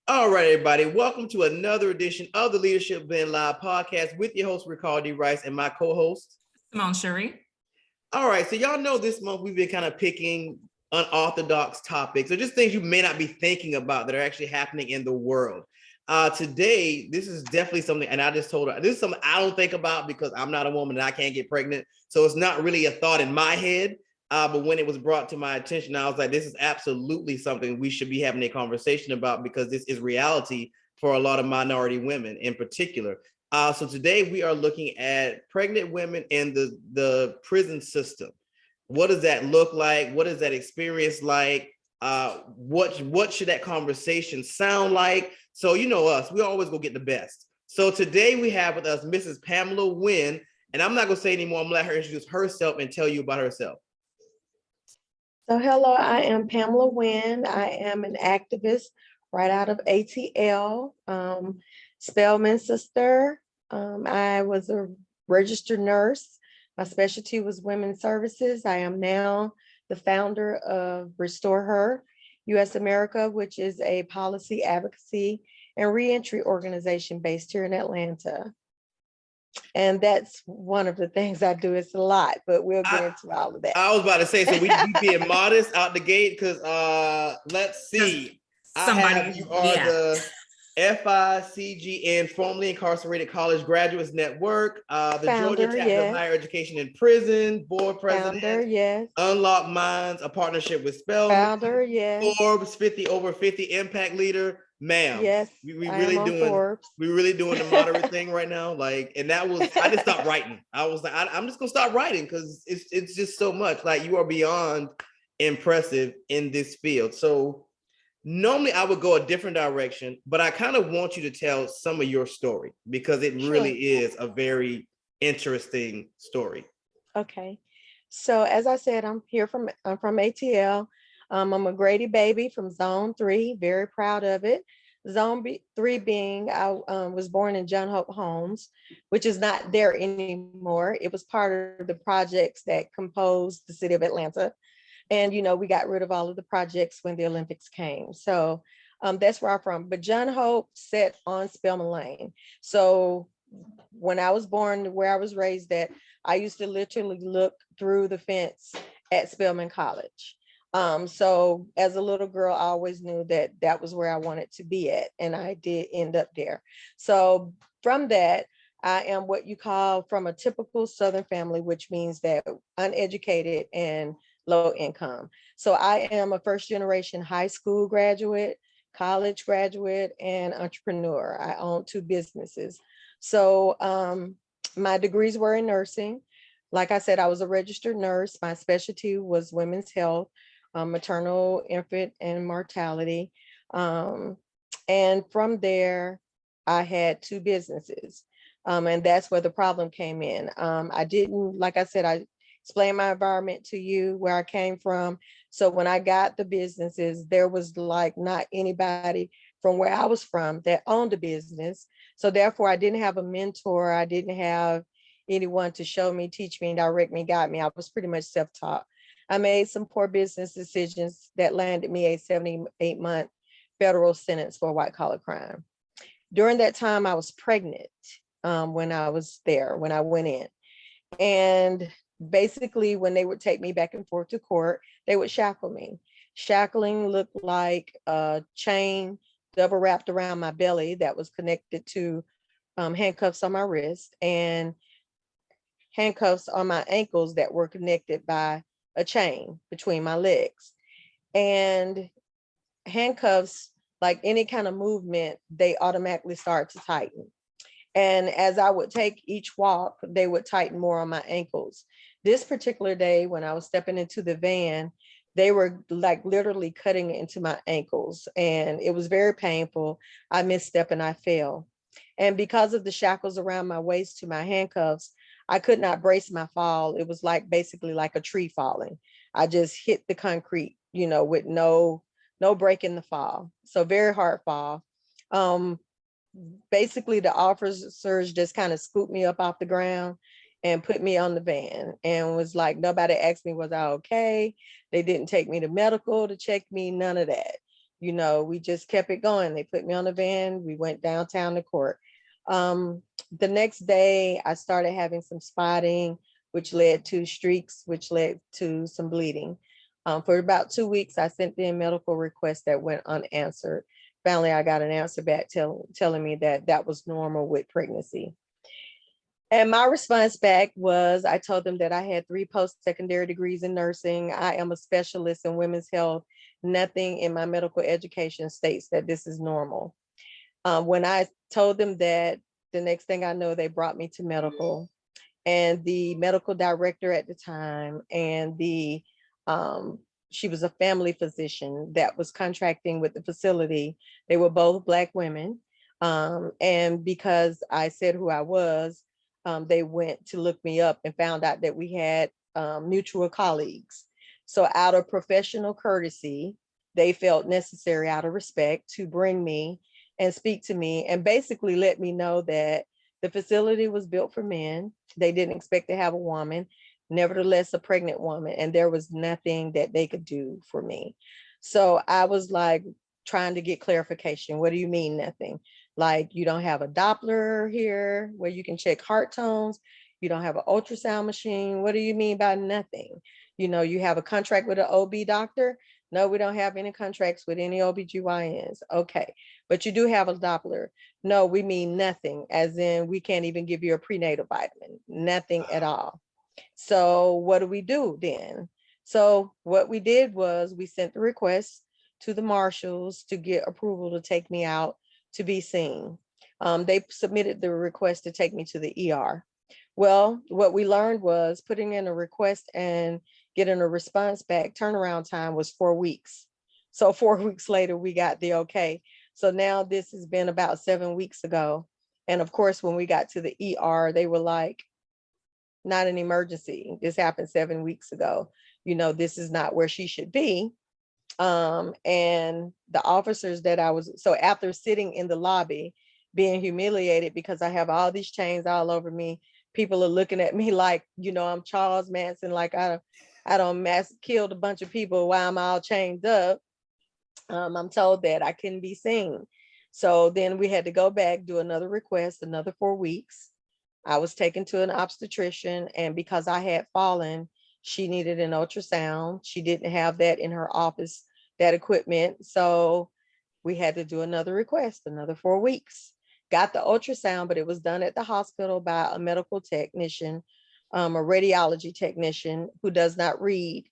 All right, everybody. Welcome to another edition of the Leadership Blend Live podcast with your host, Ricardo D. Rice, and my co-host, Simone Cherie. All right, so y'all know this month we've been kind of picking unorthodox topics or just things you may not be thinking about that are actually happening in the world. Today, this is definitely something, and I just told her, this is something I don't think about because I'm not a woman and I can't get pregnant. So it's not really a thought in my head. But when it was brought to my attention, I was like, this is absolutely something we should be having a conversation about because this is reality for a lot of minority women in particular. So today we are looking at pregnant women in the prison system. What does that look like? What is that experience like? What should that conversation sound like? So you know us, we always go get the best. So today we have with us Mrs. Pamela Winn, and I'm not gonna say anymore. I'm gonna let her introduce herself and tell you about herself. So hello, I am Pamela Winn. I am an activist right out of ATL, Spelman sister. I was a registered nurse. My specialty was women's services. I am now the founder of RestoreHER US America, which is a policy advocacy and reentry organization based here in Atlanta. And that's one of the things I do. It's a lot, but we'll get into all of that. I was about to say, so we being modest out the gate because let's see. You are the FICGN, formerly incarcerated college graduates network, the Founder, Georgia chapter of higher education in prison, board president, Founder, yes. Unlock Minds, a partnership with Spelman, Founder, yes. Forbes 50 over 50 impact leader. Ma'am, yes, we really doing the moderate thing right now. Like, and that was, I just stopped writing. I was like, I'm just gonna stop writing because it's just so much. Like, you are beyond impressive in this field. So normally I would go a different direction, but I kind of want you to tell some of your story because it really is a very interesting story. Okay. So as I said, I'm from ATL. I'm a Grady baby from Zone 3, very proud of it. Zone 3 being, I was born in John Hope Homes, which is not there anymore. It was part of the projects that composed the city of Atlanta. And, you know, we got rid of all of the projects when the Olympics came. So that's where I'm from. But John Hope sat on Spelman Lane. So when I was born, where I was raised at, I used to literally look through the fence at Spelman College. So as a little girl, I always knew that that was where I wanted to be at, and I did end up there. So from that, I am what you call from a typical Southern family, which means that uneducated and low income. So I am a first generation high school graduate, college graduate, and entrepreneur. I own 2 businesses. So my degrees were in nursing. Like I said, I was a registered nurse. My specialty was women's health, maternal, infant, and mortality. And from there, I had 2 businesses. And that's where the problem came in. I didn't, like I said, I explained my environment to you, where I came from. So when I got the businesses, there was like not anybody from where I was from that owned a business. So therefore, I didn't have a mentor. I didn't have anyone to show me, teach me, direct me, guide me. I was pretty much self-taught. I made some poor business decisions that landed me a 78-month federal sentence for white collar crime. During that time, I was pregnant when I was there, when I went in. And basically, when they would take me back and forth to court, they would shackle me. Shackling looked like a chain double wrapped around my belly that was connected to handcuffs on my wrist and handcuffs on my ankles that were connected by a chain between my legs. And handcuffs, like any kind of movement, they automatically start to tighten. And as I would take each walk, they would tighten more on my ankles. This particular day, when I was stepping into the van, they were like literally cutting into my ankles, and it was very painful. I misstepped and I fell. And because of the shackles around my waist to my handcuffs, I could not brace my fall. It was like basically like a tree falling. I just hit the concrete, you know, with no break in the fall. So very hard fall. Basically the officers just kind of scooped me up off the ground and put me on the van, and was like, nobody asked me, was I okay? They didn't take me to medical to check me, none of that. We just kept it going. They put me on the van. We went downtown to court. The next day, I started having some spotting, which led to streaks, which led to some bleeding. For about 2 weeks, I sent in medical requests that went unanswered. Finally, I got an answer back telling me that that was normal with pregnancy. And my response back was, I told them that I had 3 post-secondary degrees in nursing. I am a specialist in women's health. Nothing in my medical education states that this is normal. When I told them that, the next thing I know, they brought me to medical. And the medical director at the time and she was a family physician that was contracting with the facility. They were both Black women. And because I said who I was, they went to look me up and found out that we had mutual colleagues. So out of professional courtesy, they felt necessary out of respect to bring me and speak to me and basically let me know that the facility was built for men. They didn't expect to have a woman, nevertheless, a pregnant woman, and there was nothing that they could do for me. So I was like trying to get clarification. What do you mean nothing? Like, you don't have a Doppler here where you can check heart tones? You don't have an ultrasound machine? What do you mean by nothing? You have a contract with an OB doctor? No, we don't have any contracts with any OBGYNs. Okay, but you do have a Doppler. No, we mean nothing, as in we can't even give you a prenatal vitamin, nothing at all. So what do we do then? So what we did was we sent the request to the marshals to get approval to take me out to be seen. They submitted the request to take me to the ER. Well, what we learned was putting in a request and getting a response back, turnaround time was 4 weeks. So 4 weeks later, we got the okay. So now this has been about 7 weeks ago. And of course, when we got to the ER, they were like, not an emergency. This happened 7 weeks ago. This is not where she should be. And the officers that so after sitting in the lobby, being humiliated because I have all these chains all over me, people are looking at me like, I'm Charles Manson, like I don't killed a bunch of people while I'm all chained up. I'm told that I couldn't be seen. So then we had to go back, do another request, another 4 weeks. I was taken to an obstetrician, and because I had fallen, she needed an ultrasound. She didn't have that in her office, that equipment. So we had to do another request, another 4 weeks. Got the ultrasound, but it was done at the hospital by a medical technician, a radiology technician who does not read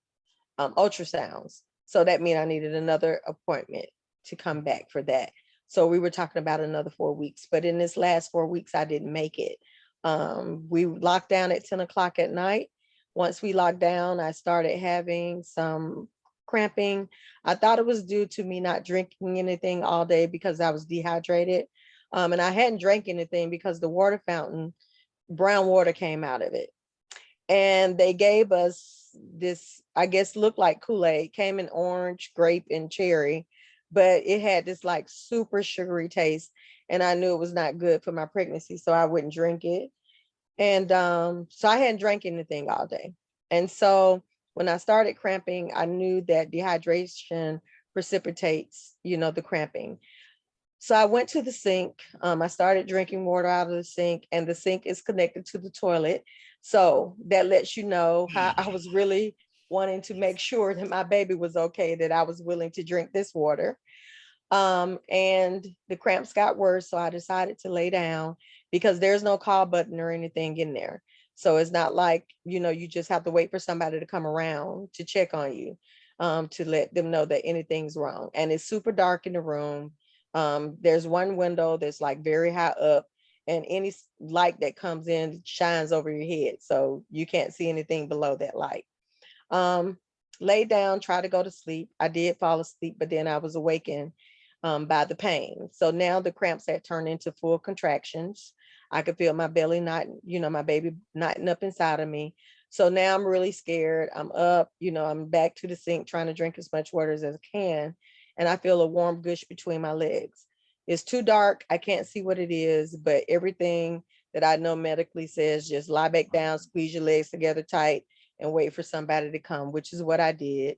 ultrasounds. So that meant I needed another appointment to come back for that. So we were talking about another 4 weeks, but in this last 4 weeks, I didn't make it. We locked down at 10 o'clock at night. Once we locked down, I started having some cramping. I thought it was due to me not drinking anything all day because I was dehydrated. And I hadn't drank anything because the water fountain, brown water came out of it. And they gave us this, I guess, looked like Kool-Aid, came in orange, grape, and cherry, but it had this like super sugary taste. And I knew it was not good for my pregnancy, so I wouldn't drink it. And so I hadn't drank anything all day. And so when I started cramping, I knew that dehydration precipitates, the cramping. So I went to the sink. I started drinking water out of the sink, and the sink is connected to the toilet. So that lets you know how I was really wanting to make sure that my baby was okay, that I was willing to drink this water. And the cramps got worse. So I decided to lay down because there's no call button or anything in there. So it's not like, you just have to wait for somebody to come around to check on you, to let them know that anything's wrong. And it's super dark in the room. There's one window that's like very high up, and any light that comes in shines over your head. So you can't see anything below that light. Lay down, try to go to sleep. I did fall asleep, but then I was awakened by the pain. So now the cramps had turned into full contractions. I could feel my belly not, my baby knotting up inside of me. So now I'm really scared. I'm up, I'm back to the sink trying to drink as much water as I can. And I feel a warm gush between my legs. It's too dark. I can't see what it is, but everything that I know medically says just lie back down, squeeze your legs together tight, and wait for somebody to come, which is what I did.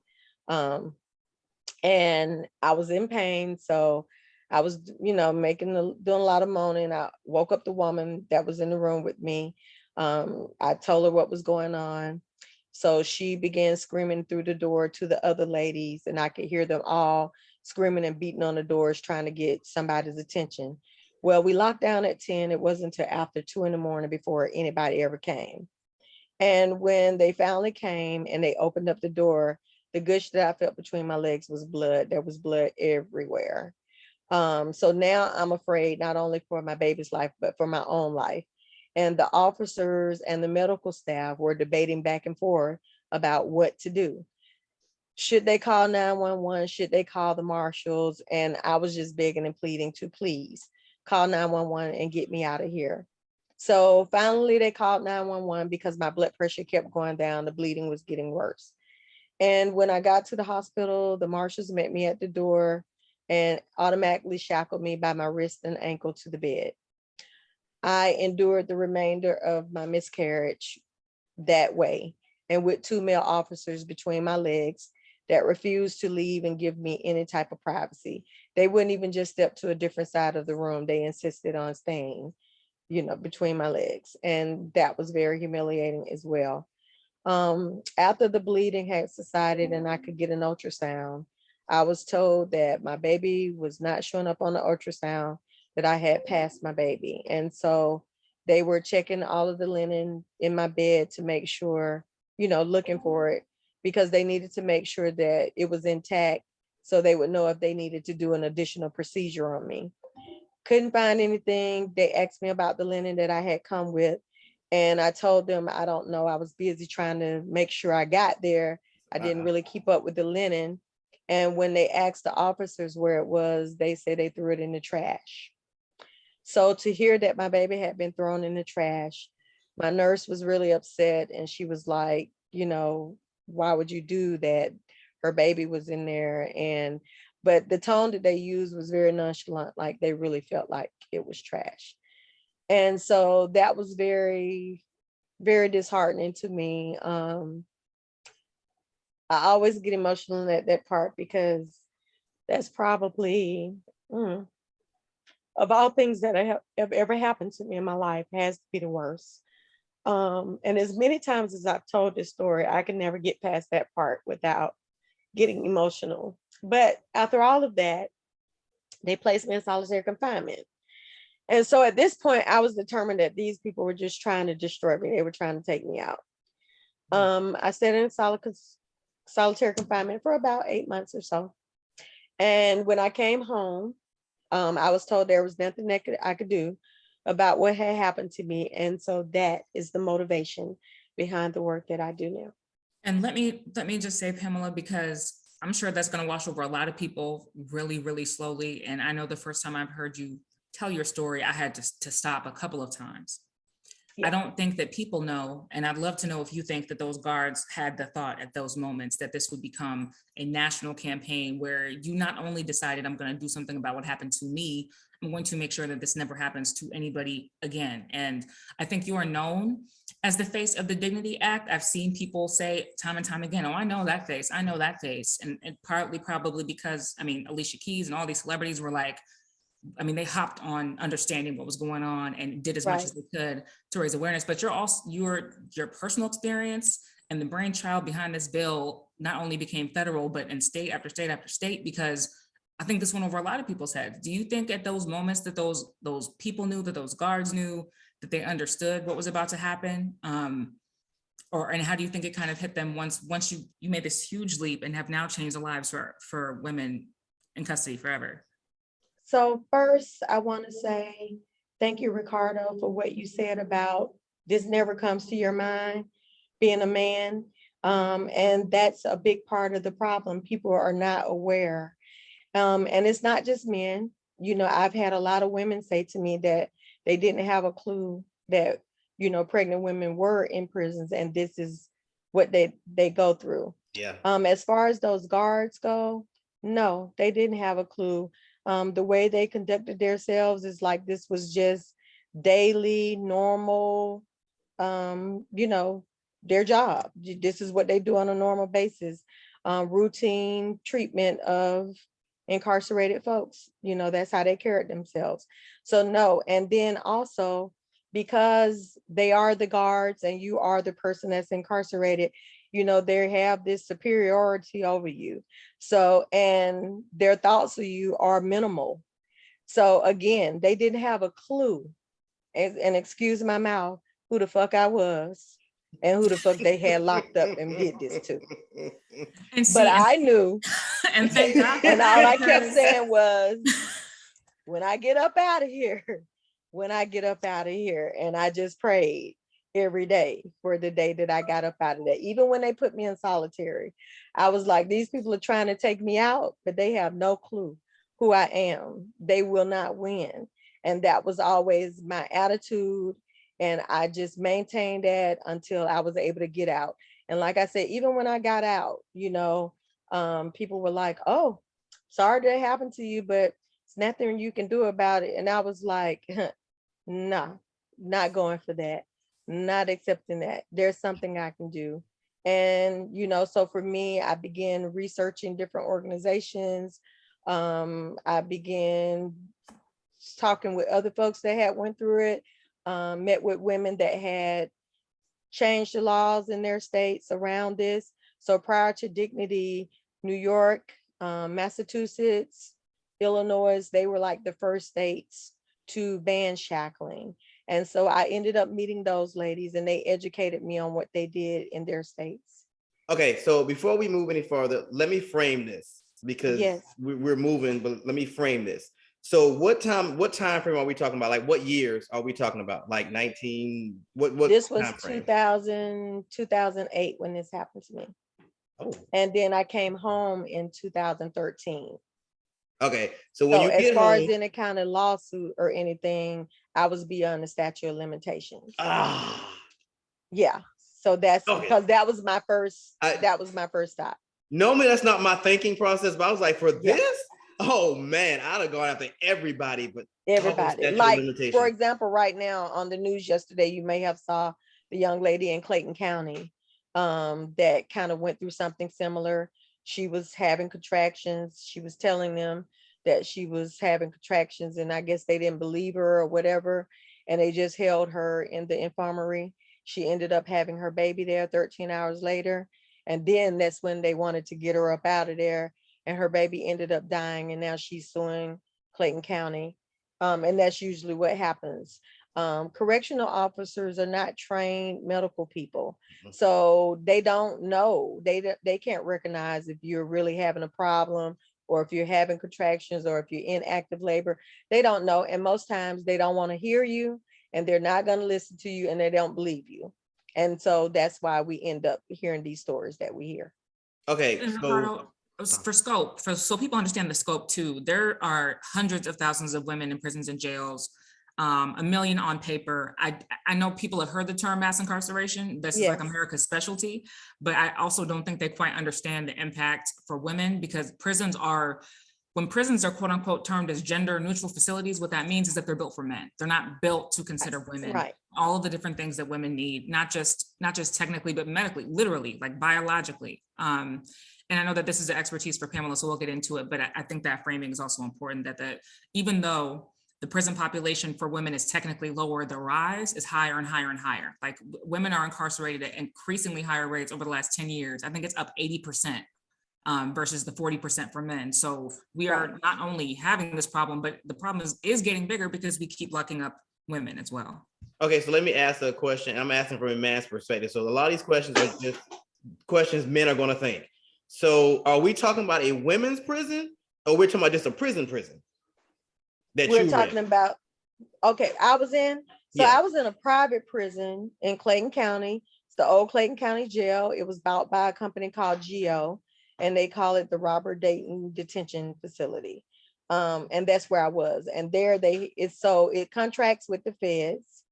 and I was in pain. So I was, doing a lot of moaning. I woke up the woman that was in the room with me. I told her what was going on. So she began screaming through the door to the other ladies, and I could hear them all screaming and beating on the doors, trying to get somebody's attention. Well, we locked down at 10. It wasn't until after 2 in the morning before anybody ever came. And when they finally came and they opened up the door, the gush that I felt between my legs was blood. There was blood everywhere. So now I'm afraid not only for my baby's life, but for my own life. And the officers and the medical staff were debating back and forth about what to do. Should they call 911? Should they call the marshals? And I was just begging and pleading to please call 911 and get me out of here. So finally they called 911 because my blood pressure kept going down. The bleeding was getting worse. And when I got to the hospital, the marshals met me at the door and automatically shackled me by my wrist and ankle to the bed. I endured the remainder of my miscarriage that way, and with 2 male officers between my legs that refused to leave and give me any type of privacy. They wouldn't even just step to a different side of the room. They insisted on staying, between my legs. And that was very humiliating as well. After the bleeding had subsided and I could get an ultrasound, I was told that my baby was not showing up on the ultrasound, that I had passed my baby. And so they were checking all of the linen in my bed to make sure, looking for it, because they needed to make sure that it was intact so they would know if they needed to do an additional procedure on me. Couldn't find anything. They asked me about the linen that I had come with. And I told them, I don't know. I was busy trying to make sure I got there. I didn't really keep up with the linen. And when they asked the officers where it was, they said they threw it in the trash. So to hear that my baby had been thrown in the trash, my nurse was really upset. And she was like, why would you do that? Her baby was in there. But the tone that they used was very nonchalant, like they really felt like it was trash. And so that was very, very disheartening to me. I always get emotional at that part because that's probably, of all things that have ever happened to me in my life, has to be the worst. And as many times as I've told this story, I can never get past that part without getting emotional. But after all of that, they placed me in solitary confinement. And so at this point, I was determined that these people were just trying to destroy me. They were trying to take me out. I stayed in solitary confinement for about 8 months or so. And when I came home, I was told there was nothing that I could do about what had happened to me. And so that is the motivation behind the work that I do now. And let me just say, Pamela, because I'm sure that's going to wash over a lot of people really, really slowly. And I know the first time I've heard you tell your story, I had to stop a couple of times. I don't think that people know, and I'd love to know if you think that those guards had the thought at those moments that this would become a national campaign where you not only decided, I'm going to do something about what happened to me, I'm going to make sure that this never happens to anybody again. And I think you are known as the face of the Dignity Act. I've seen people say time and time again, oh, I know that face, I know that face. And partly probably because, Alicia Keys and all these celebrities were like, they hopped on understanding what was going on and did as much as they could to raise awareness. But your personal experience and the brainchild behind this bill not only became federal, but in state after state after state, because I think this went over a lot of people's heads. Do you think at those moments that those people knew, that those guards knew, that they understood what was about to happen? And how do you think it kind of hit them once you made this huge leap and have now changed the lives for women in custody forever? So first, I want to say thank you, Ricardo, for what you said about this never comes to your mind, being a man. And that's a big part of the problem. People are not aware. And it's not just men. I've had a lot of women say to me that they didn't have a clue that, pregnant women were in prisons and this is what they go through. Yeah. As far as those guards go, no, they didn't have a clue. The way they conducted themselves is like this was just daily, normal, their job. This is what they do on a normal basis. routine treatment of incarcerated folks. That's how they carried themselves. So no, and then also because they are the guards and you are the person that's incarcerated, they have this superiority over you. So, and their thoughts of you are minimal. So again, they didn't have a clue, and excuse my mouth, who the fuck I was and who the fuck they had locked up and did this to. And But see, I knew, and thank God for and that, all I kept because- saying was, when I get up out of here, when I get up out of here, and I just prayed every day for the day that I got up out of there. Even when they put me in solitary, I was like, these people are trying to take me out, but they have no clue who I am. They will not win. And that was always my attitude. And I just maintained that until I was able to get out. And like I said, even when I got out, people were like, oh, sorry that happened to you, but it's nothing you can do about it. And I was like, nah, not going for that, not accepting that. There's something I can do. And, so for me, I began researching different organizations. I began talking with other folks that had went through it, met with women that had changed the laws in their states around this. So prior to Dignity, New York, Massachusetts, Illinois, they were like the first states to ban shackling. And so I ended up meeting those ladies and they educated me on what they did in their states. Okay, so before we move any further, let me frame this because Yes. we're moving, but let me frame this. So what time frame are we talking about? Like what years are we talking about? Like 19, what This was time frame? 2008 when this happened to me. Oh. And then I came home in 2013. Okay, so when So you as get far home, as any kind of lawsuit or anything, I was beyond the statute of limitations. Yeah. So that's okay. because that was my first stop. Normally that's not my thinking process, but I was like, for Yeah. this, oh man, I'd have gone after everybody, but Everybody. Like, for example, right now on the news yesterday, you may have saw the young lady in Clayton County that kind of went through something similar. She was having contractions. She was telling them that she was having contractions, and I guess they didn't believe her or whatever, and they just held her in the infirmary. She ended up having her baby there 13 hours later, and then that's when they wanted to get her up out of there, and her baby ended up dying, and now she's suing Clayton County. And that's usually what happens. Correctional officers are not trained medical people, so they don't know. They can't recognize if you're really having a problem, or if you're having contractions, or if you're in active labor. They don't know, and most times they don't want to hear you, and they're not going to listen to you, and they don't believe you. And so that's why we end up hearing these stories that we hear. Okay, And so Ricardo, for scope, so people understand the scope too, there are hundreds of thousands of women in prisons and jails, 1 million on paper. I know people have heard the term mass incarceration. This is like Yes. America's specialty, but I also don't think they quite understand the impact for women, because when prisons are quote unquote termed as gender neutral facilities, what that means is that they're built for men. They're not built to consider women. Right. All of the different things that women need, not just technically, but medically, literally, like biologically. And I know that this is the expertise for Pamela, so we'll get into it, but I think that framing is also important, that even though the prison population for women is technically lower, the rise is higher and higher and higher. Like women are incarcerated at increasingly higher rates over the last 10 years. I think it's up 80% versus the 40% for men. So we are not only having this problem, but the problem is getting bigger because we keep locking up women as well. Okay, so let me ask a question. I'm asking from a man's perspective. So a lot of these questions are just questions men are going to think. So are we talking about a women's prison, or we're talking about just a prison that we're talking about? Okay, I was in a private prison in Clayton County. It's the old Clayton County Jail. It was bought by a company called GEO, and they call it the Robert Dayton Detention Facility. And that's where I was. And there it contracts with the feds.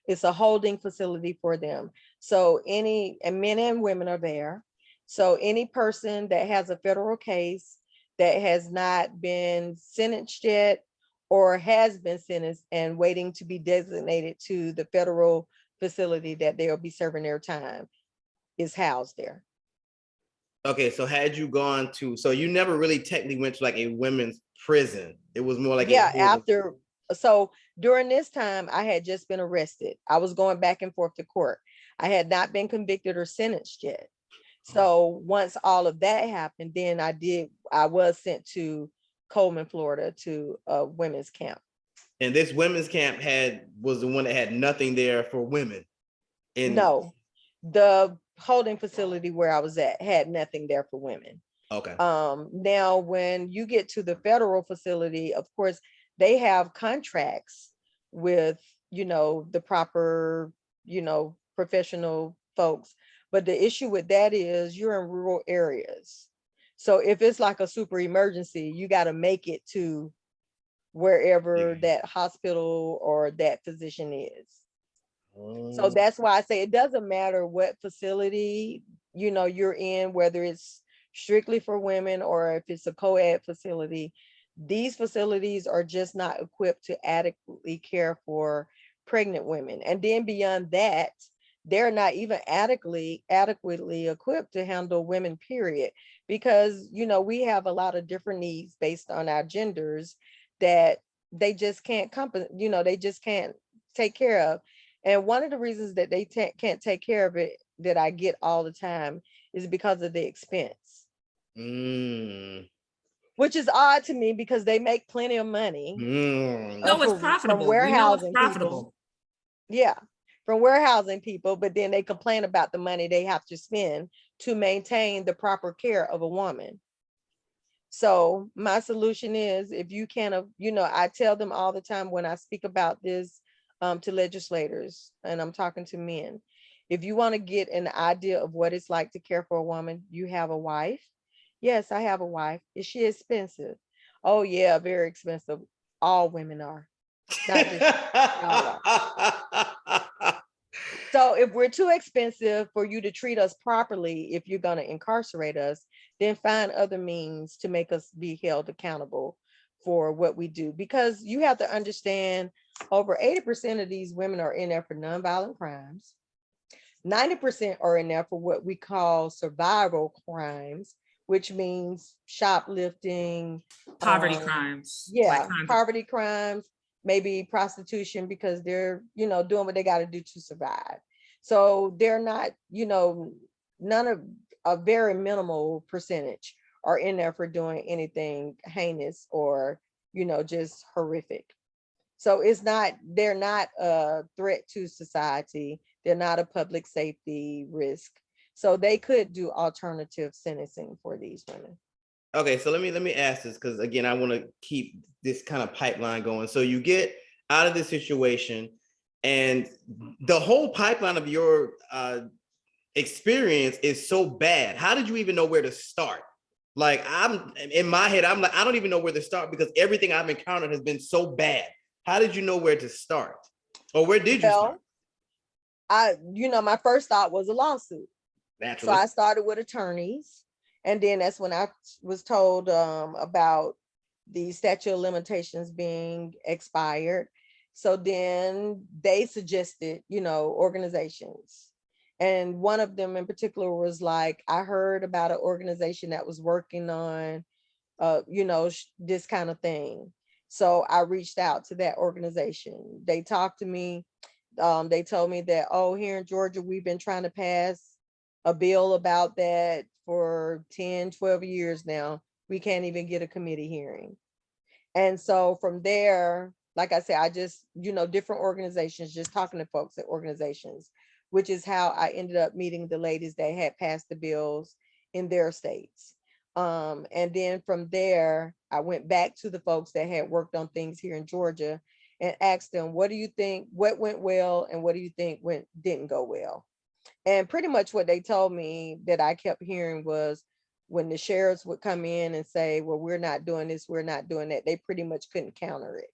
It's a holding facility for them. So and men and women are there. So any person that has a federal case that has not been sentenced yet, or has been sentenced and waiting to be designated to the federal facility that they'll be serving their time, is housed there. Okay, so had you gone to, so you never really technically went to like a women's prison. It was more like Yeah, a holding. after, so during this time, I had just been arrested. I was going back and forth to court. I had not been convicted or sentenced yet. So once all of that happened, then I was sent to Coleman, Florida, to a women's camp. And this women's camp was the one that had nothing there for women. No, the holding facility where I was at had nothing there for women. Okay. Now when you get to the federal facility, of course, they have contracts with, the proper, professional folks. But the issue with that is you're in rural areas. So if it's like a super emergency, you got to make it to wherever Yeah. that hospital or that physician is. So Oh. that's why I say it doesn't matter what facility, you're in, whether it's strictly for women or if it's a co-ed facility. These facilities are just not equipped to adequately care for pregnant women. And then beyond that, they're not even adequately equipped to handle women, period. Because, we have a lot of different needs based on our genders that they just can't they just can't take care of. And one of the reasons that they can't take care of it, that I get all the time, is because of the expense. Which is odd to me because they make plenty of money No, it's from profitable. We know it's warehousing people. profitable. Yeah, from warehousing people, but then they complain about the money they have to spend to maintain the proper care of a woman. So my solution is, if you can, I tell them all the time when I speak about this to legislators, and I'm talking to men, if you want to get an idea of what it's like to care for a woman, you have a wife. Yes, I have a wife. Is she expensive? Oh yeah, very expensive. All women are, not just y'all are. So if we're too expensive for you to treat us properly, if you're going to incarcerate us, then find other means to make us be held accountable for what we do. Because you have to understand, over 80% of these women are in there for nonviolent crimes. 90% are in there for what we call survival crimes, which means shoplifting, Poverty crimes. yeah, poverty crimes, maybe prostitution, because they're, doing what they got to do to survive. So they're not, none of, a very minimal percentage are in there for doing anything heinous or, just horrific. So they're not a threat to society. They're not a public safety risk. So they could do alternative sentencing for these women. Okay, so let me ask this, because again, I want to keep this kind of pipeline going. So you get out of this situation, and the whole pipeline of your experience is so bad. How did you even know where to start? Like, I'm in my head, I'm like, I don't even know where to start because everything I've encountered has been so bad. How did you know where to start? Or where did you start? My first thought was a lawsuit. Naturally. So I started with attorneys. And then that's when I was told about the statute of limitations being expired. So then they suggested, organizations. And one of them in particular was like, I heard about an organization that was working on, this kind of thing. So I reached out to that organization. They talked to me. They told me that, oh, here in Georgia, we've been trying to pass a bill about that for 10, 12 years now. We can't even get a committee hearing. And so from there, like I said, I just, different organizations, just talking to folks at organizations, which is how I ended up meeting the ladies that had passed the bills in their states. And then from there, I went back to the folks that had worked on things here in Georgia and asked them, what do you think, what went well and what do you think didn't go well? And pretty much what they told me that I kept hearing was, when the sheriffs would come in and say, well, we're not doing this, we're not doing that, they pretty much couldn't counter it.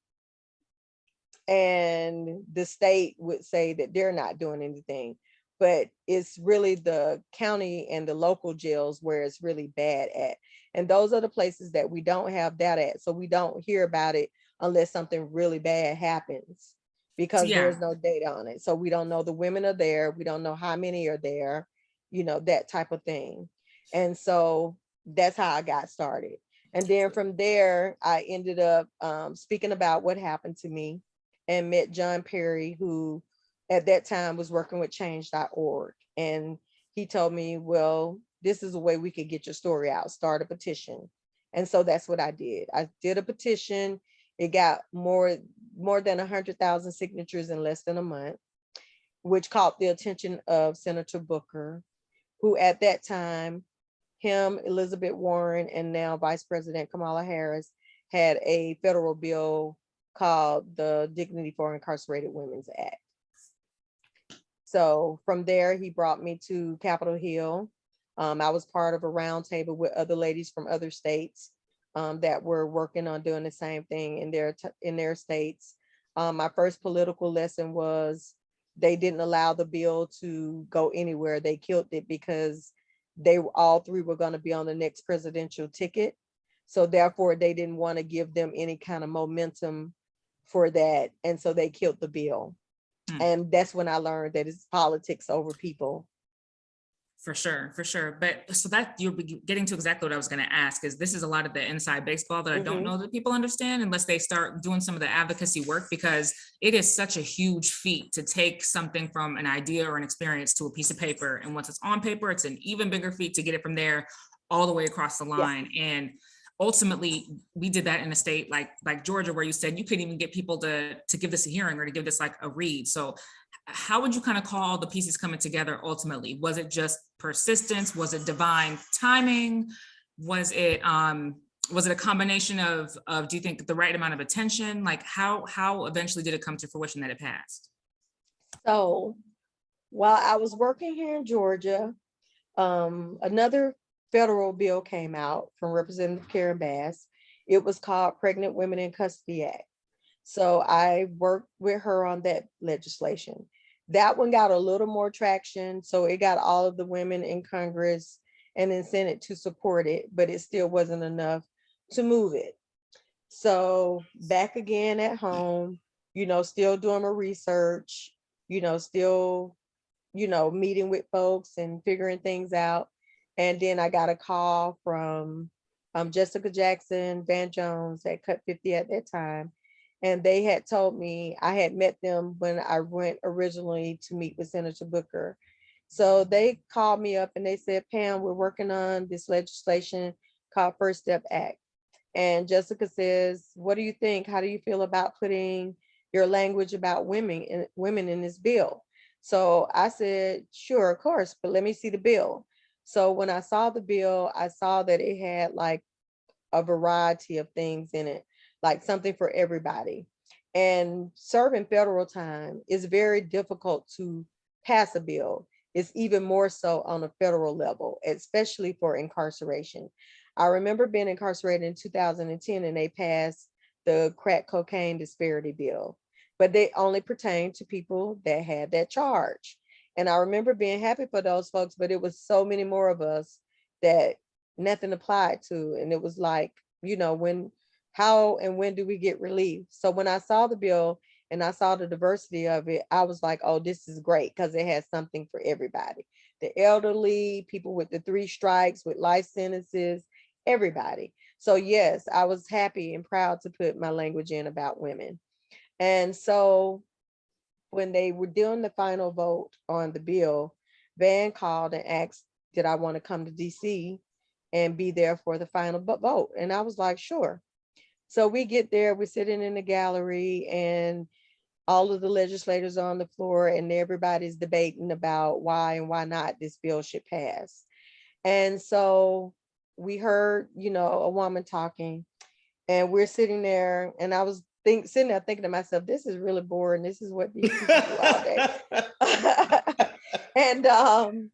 And the state would say that they're not doing anything, but it's really the county and the local jails where it's really bad at. And those are the places that we don't have that at. So we don't hear about it unless something really bad happens, because there's no data on it. So we don't know the women are there. We don't know how many are there, that type of thing. And so that's how I got started. And then from there, I ended up speaking about what happened to me and met John Perry, who at that time was working with change.org. And he told me, well, this is a way we could get your story out, start a petition. And so that's what I did. I did a petition. It got more than 100,000 signatures in less than a month, which caught the attention of Senator Booker, who at that time, him, Elizabeth Warren, and now Vice President Kamala Harris had a federal bill called the Dignity for Incarcerated Women's Act. So from there, he brought me to Capitol Hill. I was part of a roundtable with other ladies from other states that were working on doing the same thing in their states. My first political lesson was they didn't allow the bill to go anywhere. They killed it because they all three were going to be on the next presidential ticket. So therefore, they didn't want to give them any kind of momentum for that. And so they killed the bill. And that's when I learned that it's politics over people. For sure, for sure. But so that you're getting to exactly what I was going to ask, is this is a lot of the inside baseball that I don't know that people understand unless they start doing some of the advocacy work, because it is such a huge feat to take something from an idea or an experience to a piece of paper. And once it's on paper, it's an even bigger feat to get it from there all the way across the line. Yeah. And ultimately, we did that in a state like Georgia, where you said you couldn't even get people to give this a hearing or to give this like a read. So how would you kind of call the pieces coming together ultimately? Was it just persistence? Was it divine timing? Was it a combination of do you think the right amount of attention? Like how eventually did it come to fruition that it passed? So while I was working here in Georgia, another federal bill came out from Representative Karen Bass. It was called Pregnant Women in Custody Act. So I worked with her on that legislation. That one got a little more traction. So it got all of the women in Congress and in Senate to support it, but it still wasn't enough to move it. So back again at home, still doing my research, still, meeting with folks and figuring things out. And then I got a call from Jessica Jackson, Van Jones at Cut 50 at that time. And they had told me, I had met them when I went originally to meet with Senator Booker. So they called me up and they said, Pam, we're working on this legislation called First Step Act. And Jessica says, what do you think? How do you feel about putting your language about women in this bill? So I said, sure, of course, but let me see the bill. So when I saw the bill, I saw that it had like a variety of things in it, like something for everybody. And serving federal time is very difficult to pass a bill. It's even more so on a federal level, especially for incarceration. I remember being incarcerated in 2010 and they passed the crack cocaine disparity bill, but they only pertain to people that had that charge. And I remember being happy for those folks, but it was so many more of us that nothing applied to. And it was like, how and when do we get relief? So when I saw the bill and I saw the diversity of it, I was like, oh, this is great because it has something for everybody. The elderly, people with the 3 strikes, with life sentences, everybody. So yes, I was happy and proud to put my language in about women. And so when they were doing the final vote on the bill, Van called and asked, did I want to come to DC and be there for the final vote? And I was like, sure. So we get there, we're sitting in the gallery and all of the legislators are on the floor and everybody's debating about why and why not this bill should pass. And so we heard, a woman talking and we're sitting there and I was sitting there thinking to myself, this is really boring. This is what these people do all day. And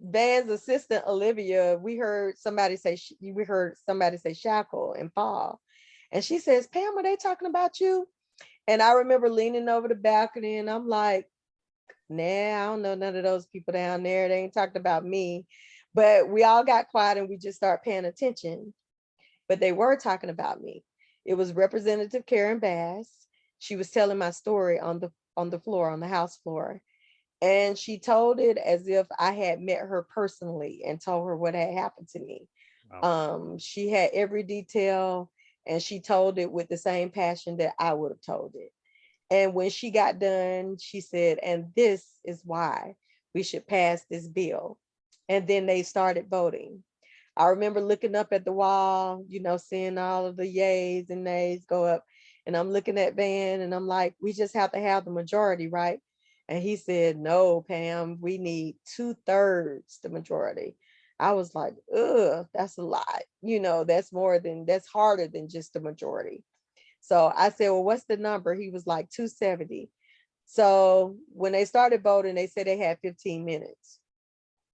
Van's assistant, Olivia, we heard somebody say shackle and fall. And she says, Pam, are they talking about you? And I remember leaning over the balcony and I'm like, nah, I don't know none of those people down there. They ain't talking about me. But we all got quiet and we just started paying attention. But they were talking about me. It was Representative Karen Bass. She was telling my story on the floor, on the House floor. And she told it as if I had met her personally and told her what had happened to me. Wow. She had every detail, and she told it with the same passion that I would have told it. And when she got done, she said, and this is why we should pass this bill. And then they started voting. I remember looking up at the wall, seeing all of the yays and nays go up. And I'm looking at Van and I'm like, we just have to have the majority, right? And he said, no, Pam, we need 2/3 the majority. I was like, ugh, that's a lot. That's harder than just the majority. So I said, well, what's the number? He was like 270. So when they started voting, they said they had 15 minutes.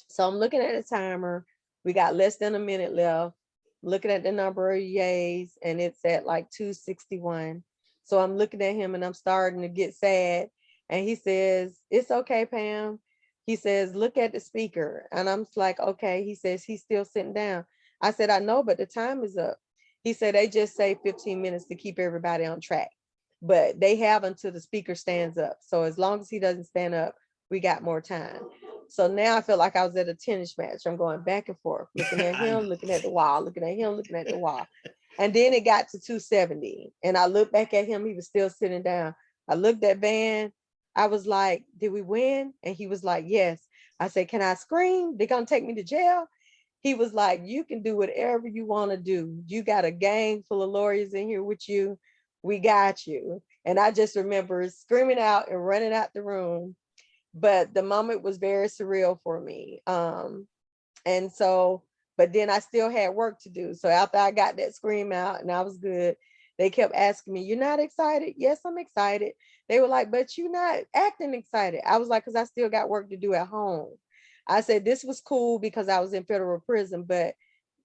So I'm looking at the timer. We got less than a minute left. Looking at the number of yays, and it's at like 261. So I'm looking at him and I'm starting to get sad. And he says, it's okay, Pam. He says, look at the speaker. And I'm like, okay. He says, he's still sitting down. I said, I know, but the time is up. He said, they just say 15 minutes to keep everybody on track, but they have until the speaker stands up. So as long as he doesn't stand up, we got more time. So now I feel like I was at a tennis match. I'm going back and forth, looking at him, looking at the wall, looking at him, looking at the wall. And then it got to 270. And I looked back at him. He was still sitting down. I looked at Van. I was like, did we win? And he was like, yes. I said, can I scream? They're going to take me to jail? He was like, you can do whatever you want to do. You got a gang full of lawyers in here with you. We got you. And I just remember screaming out and running out the room. But the moment was very surreal for me. And so, but then I still had work to do. So after I got that scream out and I was good, they kept asking me, you're not excited? Yes, I'm excited. They were like, but you're not acting excited. I was like, because I still got work to do at home. I said, this was cool because I was in federal prison, but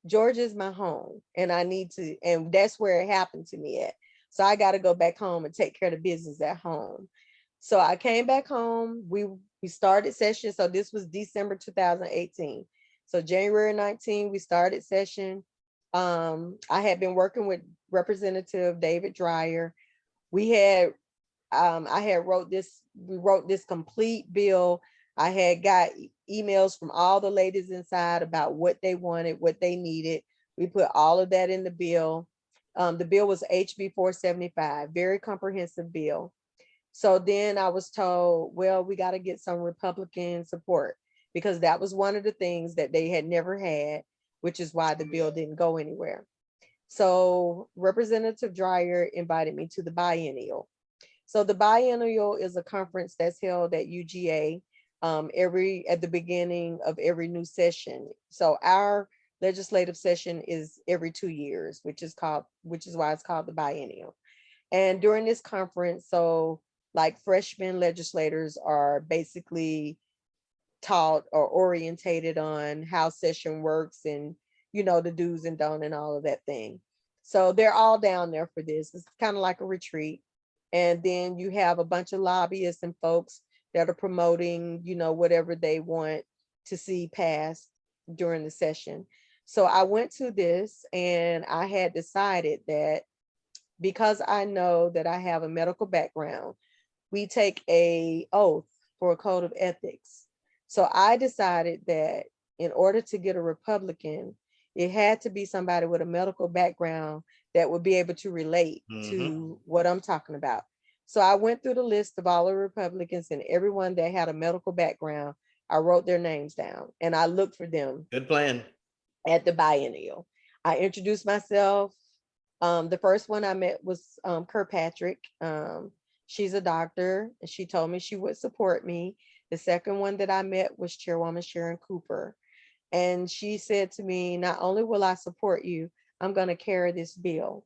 Georgia is my home and I need to, and that's where it happened to me at. So I got to go back home and take care of the business at home. So I came back home. We started session. So this was December 2018. So January 19, we started session. I had been working with Representative David Dreyer. We had, we wrote this complete bill. I had got emails from all the ladies inside about what they wanted, what they needed. We put all of that in the bill. The bill was HB 475, very comprehensive bill. So then I was told, well, we got to get some Republican support because that was one of the things that they had never had, which is why the bill didn't go anywhere. So Representative Dreyer invited me to the biennial. So the biennial is a conference that's held at UGA at the beginning of every new session. So our legislative session is every 2 years, which is why it's called the biennial. And during this conference, so like freshman legislators are basically taught or orientated on how session works and, the do's and don'ts and all of that thing. So they're all down there for this. It's kind of like a retreat. And then you have a bunch of lobbyists and folks that are promoting, whatever they want to see passed during the session. So I went to this and I had decided that because I know that I have a medical background, we take a oath for a code of ethics. So I decided that in order to get a Republican, it had to be somebody with a medical background that would be able to relate to what I'm talking about. So I went through the list of all the Republicans and everyone that had a medical background. I wrote their names down and I looked for them. Good plan. At the biennial. I introduced myself. The first one I met was Kirkpatrick. She's a doctor and she told me she would support me. The second one that I met was Chairwoman Sharon Cooper. And she said to me, not only will I support you, I'm going to carry this bill.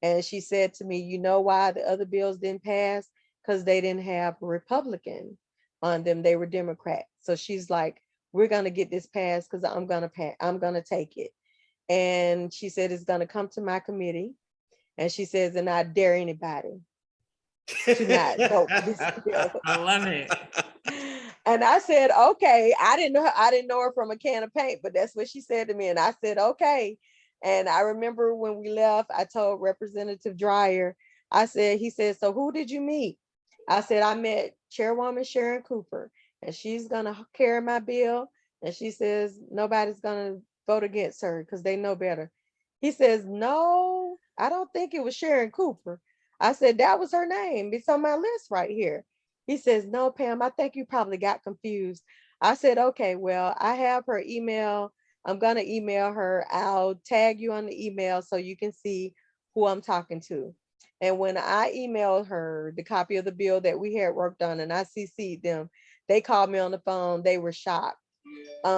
And she said to me, you know why the other bills didn't pass? Because they didn't have a Republican on them. They were Democrat. So she's like, we're going to get this passed because I'm going to take it. And she said, it's going to come to my committee. And she says, and I dare anybody to not vote for this bill. I love it. And I said, okay. I didn't know her from a can of paint, but that's what she said to me. And I said, okay. And I remember when we left, I told Representative Dreyer, he said, so who did you meet? I said, I met Chairwoman Sharon Cooper. and she's gonna carry my bill. And she says nobody's gonna vote against her because they know better. He says, no, I don't think it was Sharon Cooper. I said, that was her name. It's on my list right here. He says, no, Pam, I think you probably got confused. I said, okay, well, I have her email. I'm going to email her. I'll tag you on the email so you can see who I'm talking to. And when I emailed her the copy of the bill that we had worked on and I CC'd them, they called me on the phone. They were shocked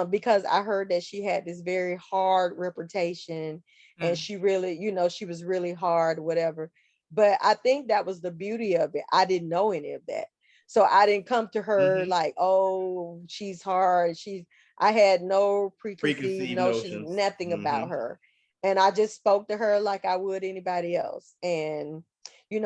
because I heard that she had this very hard reputation and she really, she was really hard, whatever. But I think that was the beauty of it. I didn't know any of that. So I didn't come to her like, oh, she's hard. I had no preconceived notions, nothing about her. And I just spoke to her like I would anybody else. And,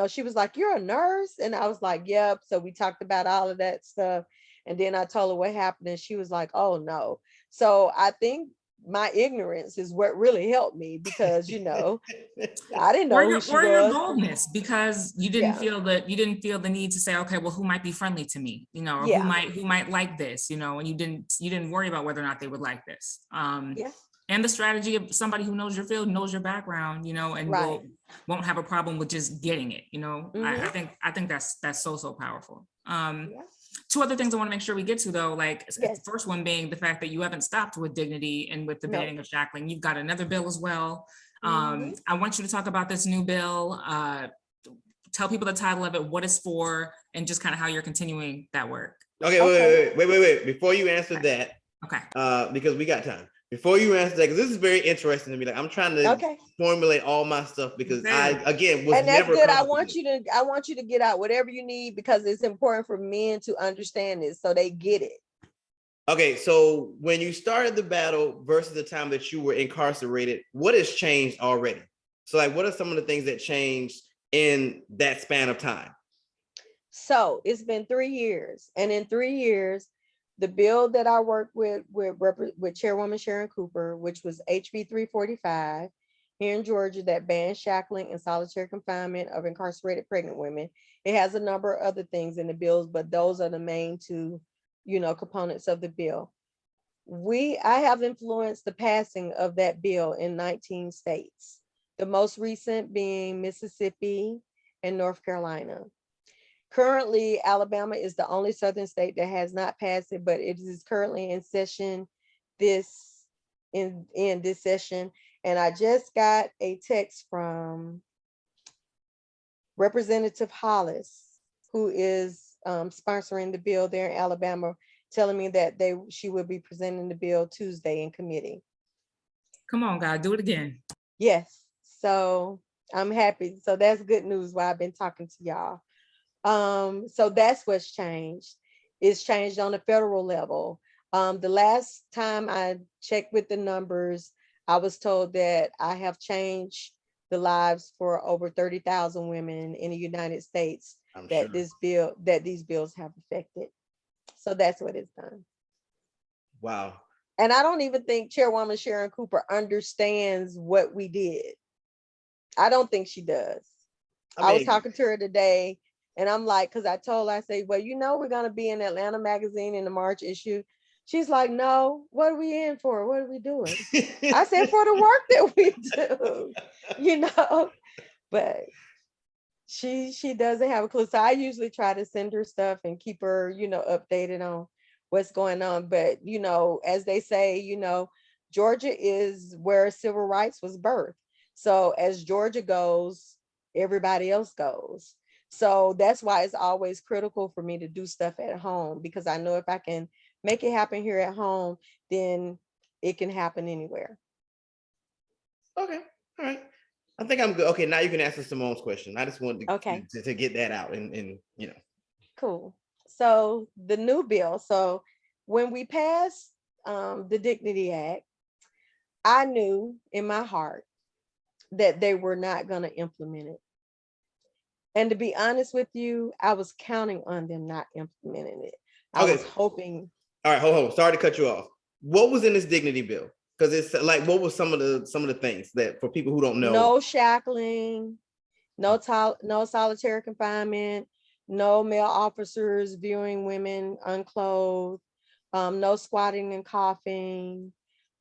she was like, you're a nurse? And I was like, yep. So we talked about all of that stuff. And then I told her what happened and she was like, oh no. So I think my ignorance is what really helped me because, I didn't know who she was. Or your boldness, because you didn't feel the need to say, okay, well, who might be friendly to me, or who might like this, and you didn't worry about whether or not they would like this. And the strategy of somebody who knows your field, knows your background, and won't have a problem with just getting it. I think that's so powerful. Two other things I want to make sure we get to, though, like the first one being the fact that you haven't stopped with dignity and with the banning of shackling. You've got another bill as well. I want you to talk about this new bill. Tell people the title of it, what it's for, and just kind of how you're continuing that work. Okay, wait. Before you answer that, because we got time. Before you answer that, because this is very interesting to me. Like I'm trying to formulate all my stuff because I was and that's never good. I want you to get out whatever you need because it's important for men to understand this so they get it. Okay, so when you started the battle versus the time that you were incarcerated, what has changed already? So like, what are some of the things that changed in that span of time? So it's been 3 years, and in 3 years, the bill that I worked with Chairwoman Sharon Cooper, which was HB 345 here in Georgia, that bans shackling and solitary confinement of incarcerated pregnant women. It has a number of other things in the bills, but those are the main two, components of the bill. I have influenced the passing of that bill in 19 states, the most recent being Mississippi and North Carolina. Currently, Alabama is the only southern state that has not passed it, but it is currently in session in this session. And I just got a text from Representative Hollis, who is sponsoring the bill there in Alabama, telling me that she will be presenting the bill Tuesday in committee. Come on, God, do it again. Yes, so I'm happy. So that's good news while I've been talking to y'all. So that's what's changed. It's changed on the federal level. The last time I checked with the numbers, I was told that I have changed the lives for over 30,000 women in the United States that these bills have affected. So that's what it's done. Wow. And I don't even think Chairwoman Sharon Cooper understands what we did. I don't think she does. I was talking to her today. And I'm like, because I told her, I say, well, we're going to be in Atlanta Magazine in the March issue. She's like, no, what are we in for? What are we doing? I said, for the work that we do, but she doesn't have a clue. So I usually try to send her stuff and keep her, updated on what's going on. But, as they say, Georgia is where civil rights was birthed. So as Georgia goes, everybody else goes. So that's why it's always critical for me to do stuff at home, because I know if I can make it happen here at home, then it can happen anywhere. Okay. All right. I think I'm good. Okay. Now you can answer Simone's question. I just wanted to get that out and. Cool. So the new bill. So when we passed the Dignity Act, I knew in my heart that they were not going to implement it. And to be honest with you, I was counting on them not implementing it. I was hoping. All right, hold on. Sorry to cut you off. What was in this dignity bill? Because it's like, what was some of the things that for people who don't know? No shackling, no solitary confinement, no male officers viewing women unclothed, no squatting and coughing,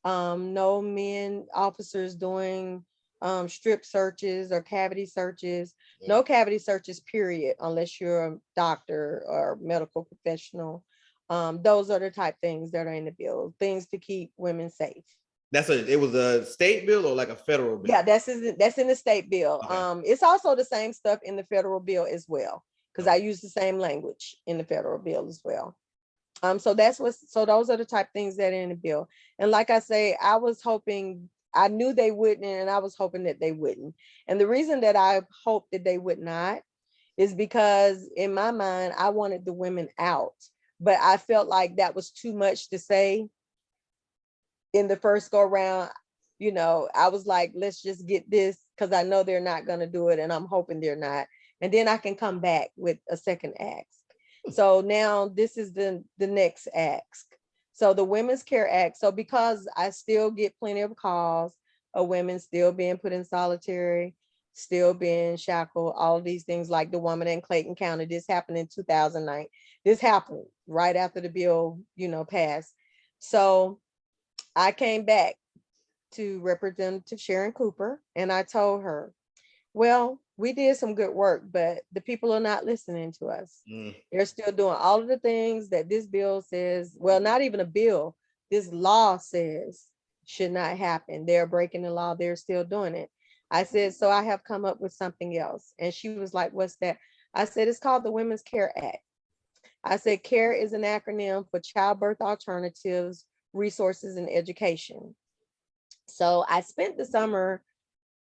no men officers doing strip searches or cavity searches, no cavity searches, period, unless you're a doctor or medical professional. Those are the type things that are in the bill, things to keep women safe. It was a state bill or like a federal bill? Yeah, that's in the state bill. Okay. It's also the same stuff in the federal bill as well, because I Okay. use the same language in the federal bill as well. So those are the type things that are in the bill. And like I say, I knew they wouldn't, and I was hoping that they wouldn't. And the reason that I hoped that they would not is because in my mind, I wanted the women out, but I felt like that was too much to say in the first go round. I was like, let's just get this, because I know they're not going to do it, and I'm hoping they're not. And then I can come back with a second ask. So now this is the next ask. So the Women's Care Act. So because I still get plenty of calls of women still being put in solitary, still being shackled, all of these things, like the woman in Clayton County. This happened in 2009. This happened right after the bill, passed. So I came back to Representative Sharon Cooper, and I told her, well, we did some good work, but the people are not listening to us. They're still doing all of the things that this bill says, well, not even a bill, this law says should not happen. They're breaking the law. They're still doing it. I said, so I have come up with something else. And she was like, what's that? I said, it's called the Women's Care Act. I said, CARE is an acronym for Childbirth Alternatives, Resources, and Education. So I spent the summer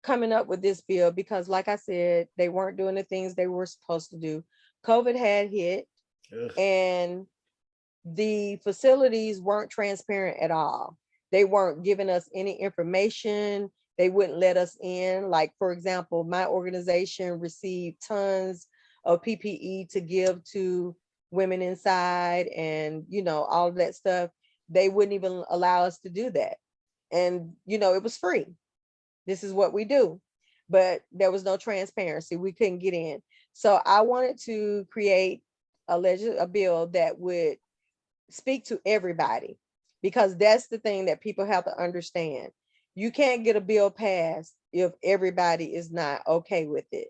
coming up with this bill because, like I said, they weren't doing the things they were supposed to do. COVID had hit. Ugh. And the facilities weren't transparent at all. They weren't giving us any information. They wouldn't let us in. Like, for example, my organization received tons of PPE to give to women inside, and all of that stuff. They wouldn't even allow us to do that. And it was free. This is what we do. But there was no transparency. We couldn't get in. So I wanted to create a bill that would speak to everybody, because that's the thing that people have to understand. You can't get a bill passed if everybody is not okay with it.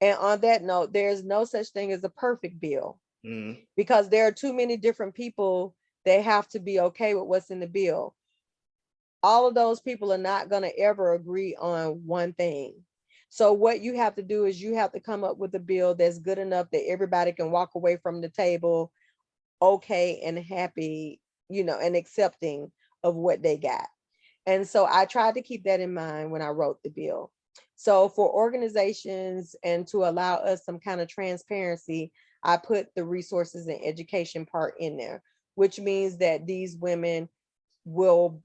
And on that note, there's no such thing as a perfect bill, because there are too many different people that have to be okay with what's in the bill. All of those people are not going to ever agree on one thing. So what you have to do is you have to come up with a bill that's good enough that everybody can walk away from the table okay and happy, and accepting of what they got. And so I tried to keep that in mind when I wrote the bill. So for organizations and to allow us some kind of transparency, I put the resources and education part in there, which means that these women will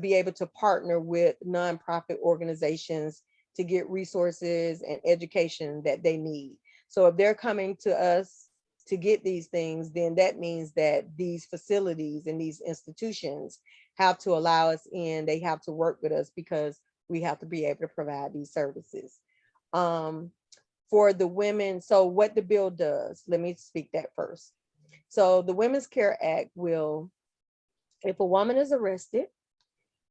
be able to partner with nonprofit organizations to get resources and education that they need. So if they're coming to us to get these things, then that means that these facilities and these institutions have to allow us in. They have to work with us because we have to be able to provide these services. For the women, so what the bill does, let me speak that first. So the Women's Care Act will, if a woman is arrested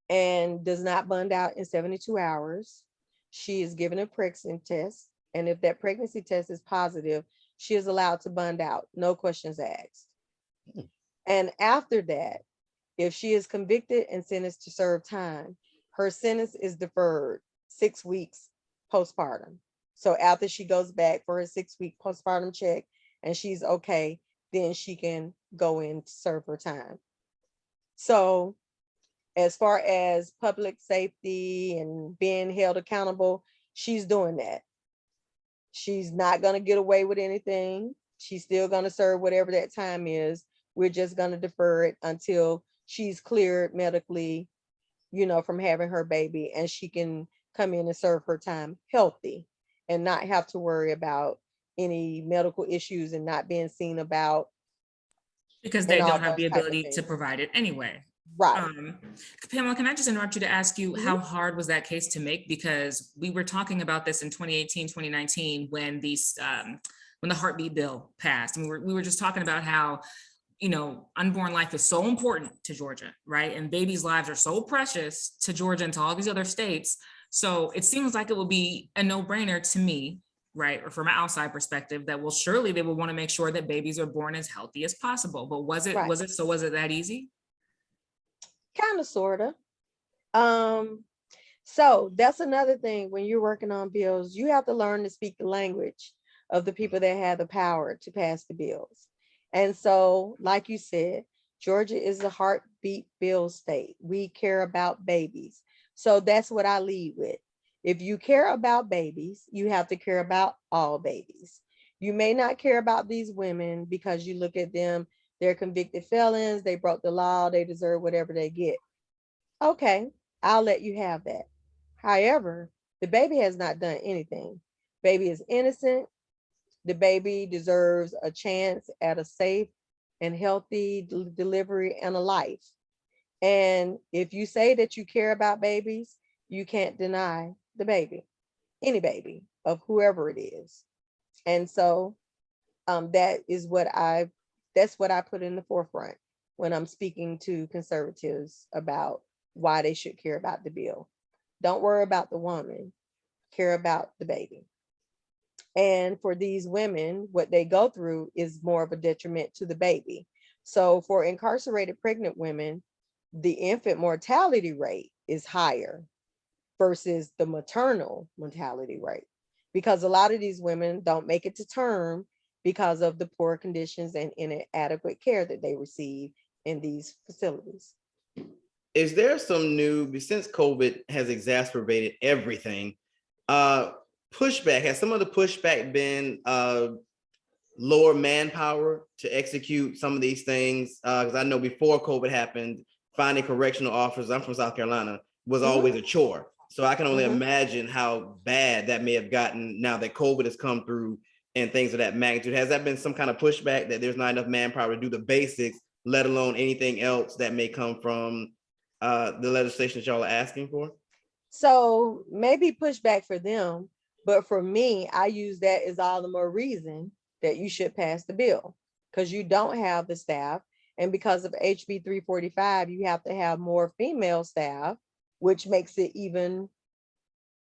and does not bond out in 72 hours, she is given a pregnancy test. And if that pregnancy test is positive, she is allowed to bond out, no questions asked. And after that, if she is convicted and sentenced to serve time, her sentence is deferred 6 weeks postpartum. So after she goes back for her 6-week postpartum check and she's okay, then she can go in to serve her time. So as far as public safety and being held accountable, she's doing that. She's not going to get away with anything. She's still going to serve whatever that time is. We're just going to defer it until she's cleared medically, from having her baby, and she can come in and serve her time healthy and not have to worry about any medical issues and not being seen about. Because they don't have the ability to provide it anyway. Right. Pamela, can I just interrupt you to ask you how hard was that case to make? Because we were talking about this in 2018, 2019, when these when the heartbeat bill passed. And we were just talking about how, you know, unborn life is so important to Georgia, right? And babies' lives are so precious to Georgia and to all these other states. So it seems like it will be a no-brainer to me, right? Or from an outside perspective, that will surely they will want to make sure that babies are born as healthy as possible. But was it that easy? Kind of, sort of. So that's another thing. When you're working on bills, you have to learn to speak the language of the people that have the power to pass the bills. And so, like you said, Georgia is a heartbeat bill state. We care about babies. So that's what I lead with. If you care about babies, you have to care about all babies. You may not care about these women because you look at them, they're convicted felons, they broke the law, they deserve whatever they get. Okay, I'll let you have that. However, the baby has not done anything. Baby is innocent. The baby deserves a chance at a safe and healthy delivery and a life. And if you say that you care about babies, you can't deny the baby, any baby of whoever it is. And so that's what I put in the forefront when I'm speaking to conservatives about why they should care about the bill. Don't worry about the woman, care about the baby. And for these women, what they go through is more of a detriment to the baby. So for incarcerated pregnant women, the infant mortality rate is higher versus the maternal mortality rate, because a lot of these women don't make it to term because of the poor conditions and inadequate care that they receive in these facilities. Is there some new, since COVID has exacerbated everything, pushback? Has some of the pushback been lower manpower to execute some of these things? Because I know before COVID happened, finding correctional officers, I'm from South Carolina, was always a chore. So I can only imagine how bad that may have gotten now that COVID has come through and things of that magnitude. Has that been some kind of pushback that there's not enough manpower to do the basics, let alone anything else that may come from the legislation that y'all are asking for? So maybe pushback for them, but for me, I use that as all the more reason that you should pass the bill, because you don't have the staff. And because of HB 345, you have to have more female staff, which makes it even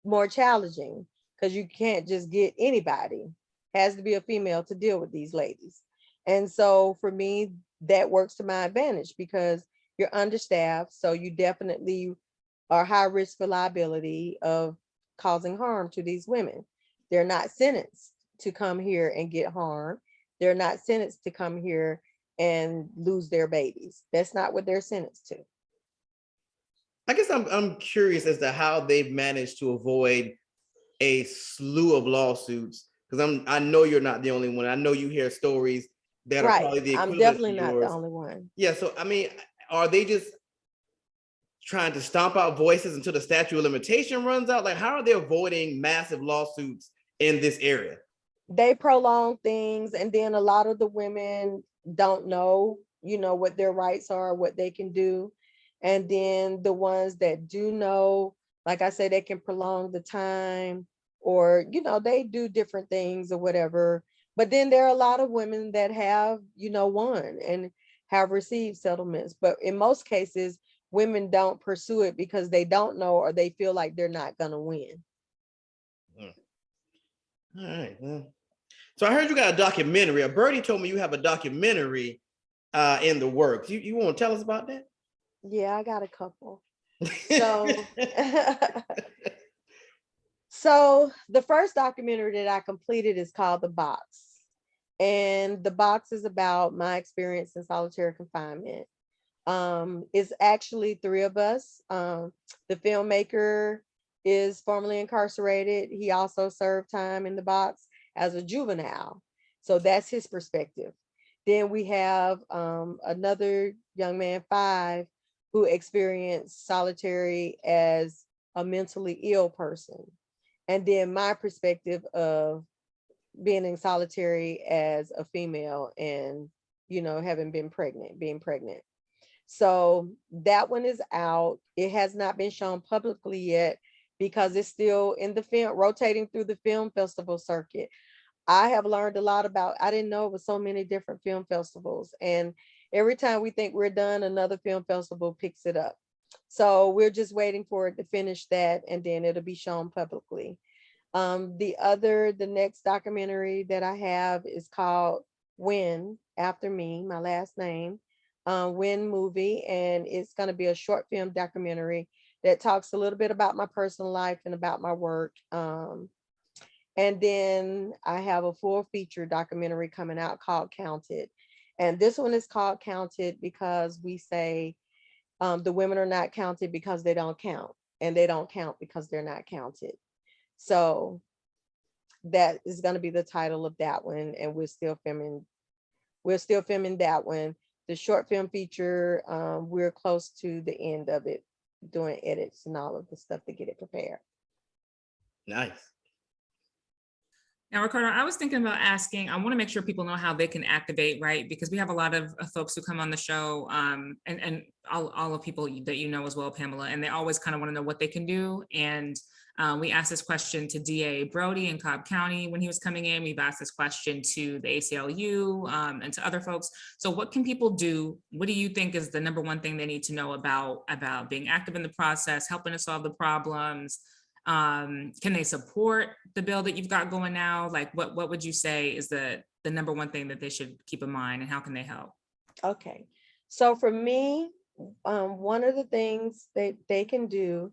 more challenging because you can't just get anybody. It has to be a female to deal with these ladies. And so for me, that works to my advantage because you're understaffed. So you definitely are high risk for liability of causing harm to these women. They're not sentenced to come here and get harmed. They're not sentenced to come here and lose their babies. That's not what they're sentenced to. I guess I'm curious as to how they've managed to avoid a slew of lawsuits, because I know you're not the only one. I know you hear stories that are probably the equivalent. I'm definitely to not yours. the only one. Yeah, so I mean, are they just trying to stomp out voices until the statute of limitation runs out? Like, how are they avoiding massive lawsuits in this area? They prolong things, and then a lot of the women don't know, what their rights are, what they can do. And then the ones that do know, like I said, they can prolong the time, or, they do different things or whatever. But then there are a lot of women that have, won and have received settlements. But in most cases, women don't pursue it because they don't know, or they feel like they're not going to win. All right. Well, so I heard you got a documentary. Birdie told me you have a documentary in the works. You want to tell us about that? Yeah, I got a couple. So, so the first documentary that I completed is called The Box. And The Box is about my experience in solitary confinement. It's actually three of us. The filmmaker is formerly incarcerated. He also served time in the box as a juvenile. So that's his perspective. Then we have another young man, 5, who experienced solitary as a mentally ill person. And then my perspective of being in solitary as a female and, having been being pregnant. So that one is out. It has not been shown publicly yet because it's still in the film, rotating through the film festival circuit. I have learned a lot about, I didn't know it was so many different film festivals. And every time we think we're done, another film festival picks it up. So we're just waiting for it to finish that, and then it'll be shown publicly. The next documentary that I have is called Winn, after me, my last name, Winn movie. And it's going to be a short film documentary that talks a little bit about my personal life and about my work. And then I have a full feature documentary coming out called Counted. And this one is called Counted because we say the women are not counted because they don't count, and they don't count because they're not counted. So that is going to be the title of that one. And we're still filming that one. The short film feature, we're close to the end of it, doing edits and all of the stuff to get it prepared. Nice. Now, Ricardo, I was thinking about asking, I want to make sure people know how they can activate, right? Because we have a lot of folks who come on the show, and all of people that you know as well, Pamela, and they always kind of want to know what they can do. And we asked this question to DA Brody in Cobb County when he was coming in. We've asked this question to the ACLU and to other folks. So what can people do? What do you think is the number one thing they need to know about being active in the process, helping to solve the problems? Can they support the bill that you've got going now? Like what would you say is the number one thing that they should keep in mind, and how can they help? Okay, so for me, one of the things that they can do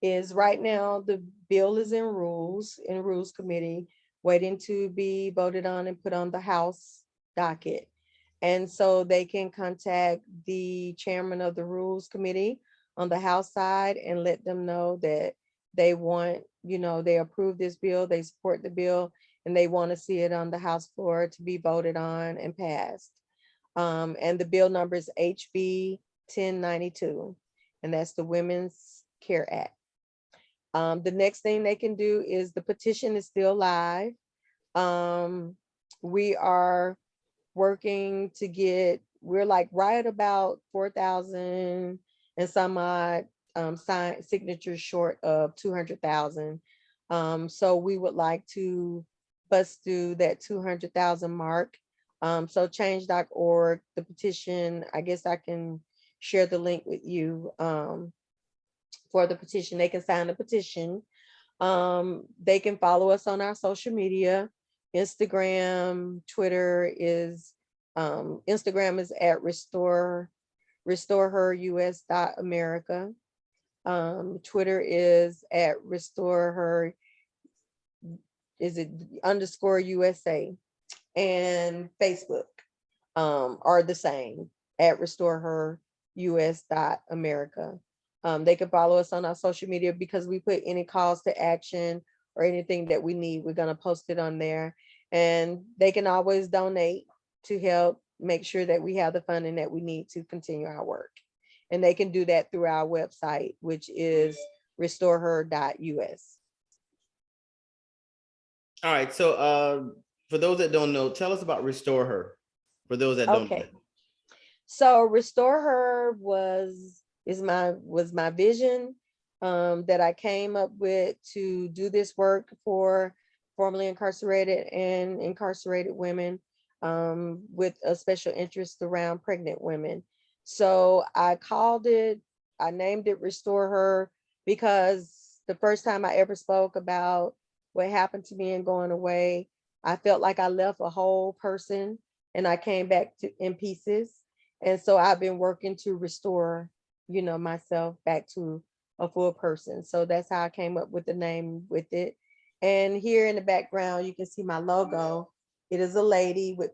is, right now the bill is in rules committee, waiting to be voted on and put on the House docket. And so they can contact the chairman of the rules committee on the House side and let them know that they want, they approve this bill, they support the bill, and they want to see it on the House floor to be voted on and passed. And the bill number is HB 1092, and that's the Women's Care Act. The next thing they can do is, the petition is still live. We are working to get, we're like right about 4,000 and some odd signatures short of 200,000. So we would like to bust through that 200,000 mark. So change.org, the petition, I guess I can share the link with you for the petition. They can sign the petition. They can follow us on our social media. Instagram, Twitter is, Instagram is at RestoreHER US.America. Twitter is at RestoreHER, is it _USA, and Facebook are the same, at RestoreHER US.America. They can follow us on our social media, because we put any calls to action or anything that we need, we're going to post it on there. And they can always donate to help make sure that we have the funding that we need to continue our work. And they can do that through our website, which is RestoreHER.us. All right. So for those that don't know, tell us about Restore Her. For those that don't know. So Restore Her was my vision that I came up with to do this work for formerly incarcerated and incarcerated women, with a special interest around pregnant women. So I named it Restore Her, because the first time I ever spoke about what happened to me and going away, I felt like I left a whole person and I came back in pieces. And so I've been working to restore, myself back to a full person. So that's how I came up with the name with it. And here in the background, you can see my logo. It is a lady with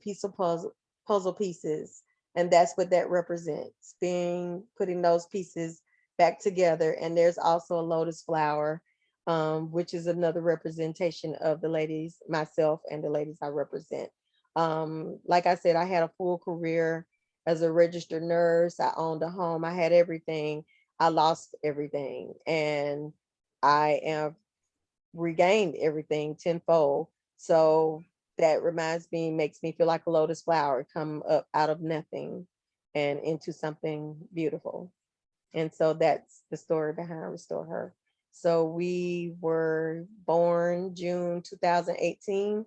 puzzle pieces. And that's what that represents, putting those pieces back together. And there's also a lotus flower, which is another representation of the ladies, myself and the ladies I represent. Like I said, I had a full career as a registered nurse. I owned a home. I had everything. I lost everything. And I have regained everything tenfold. So that makes me feel like a lotus flower, come up out of nothing and into something beautiful. And so that's the story behind Restore Her. So we were born June 2018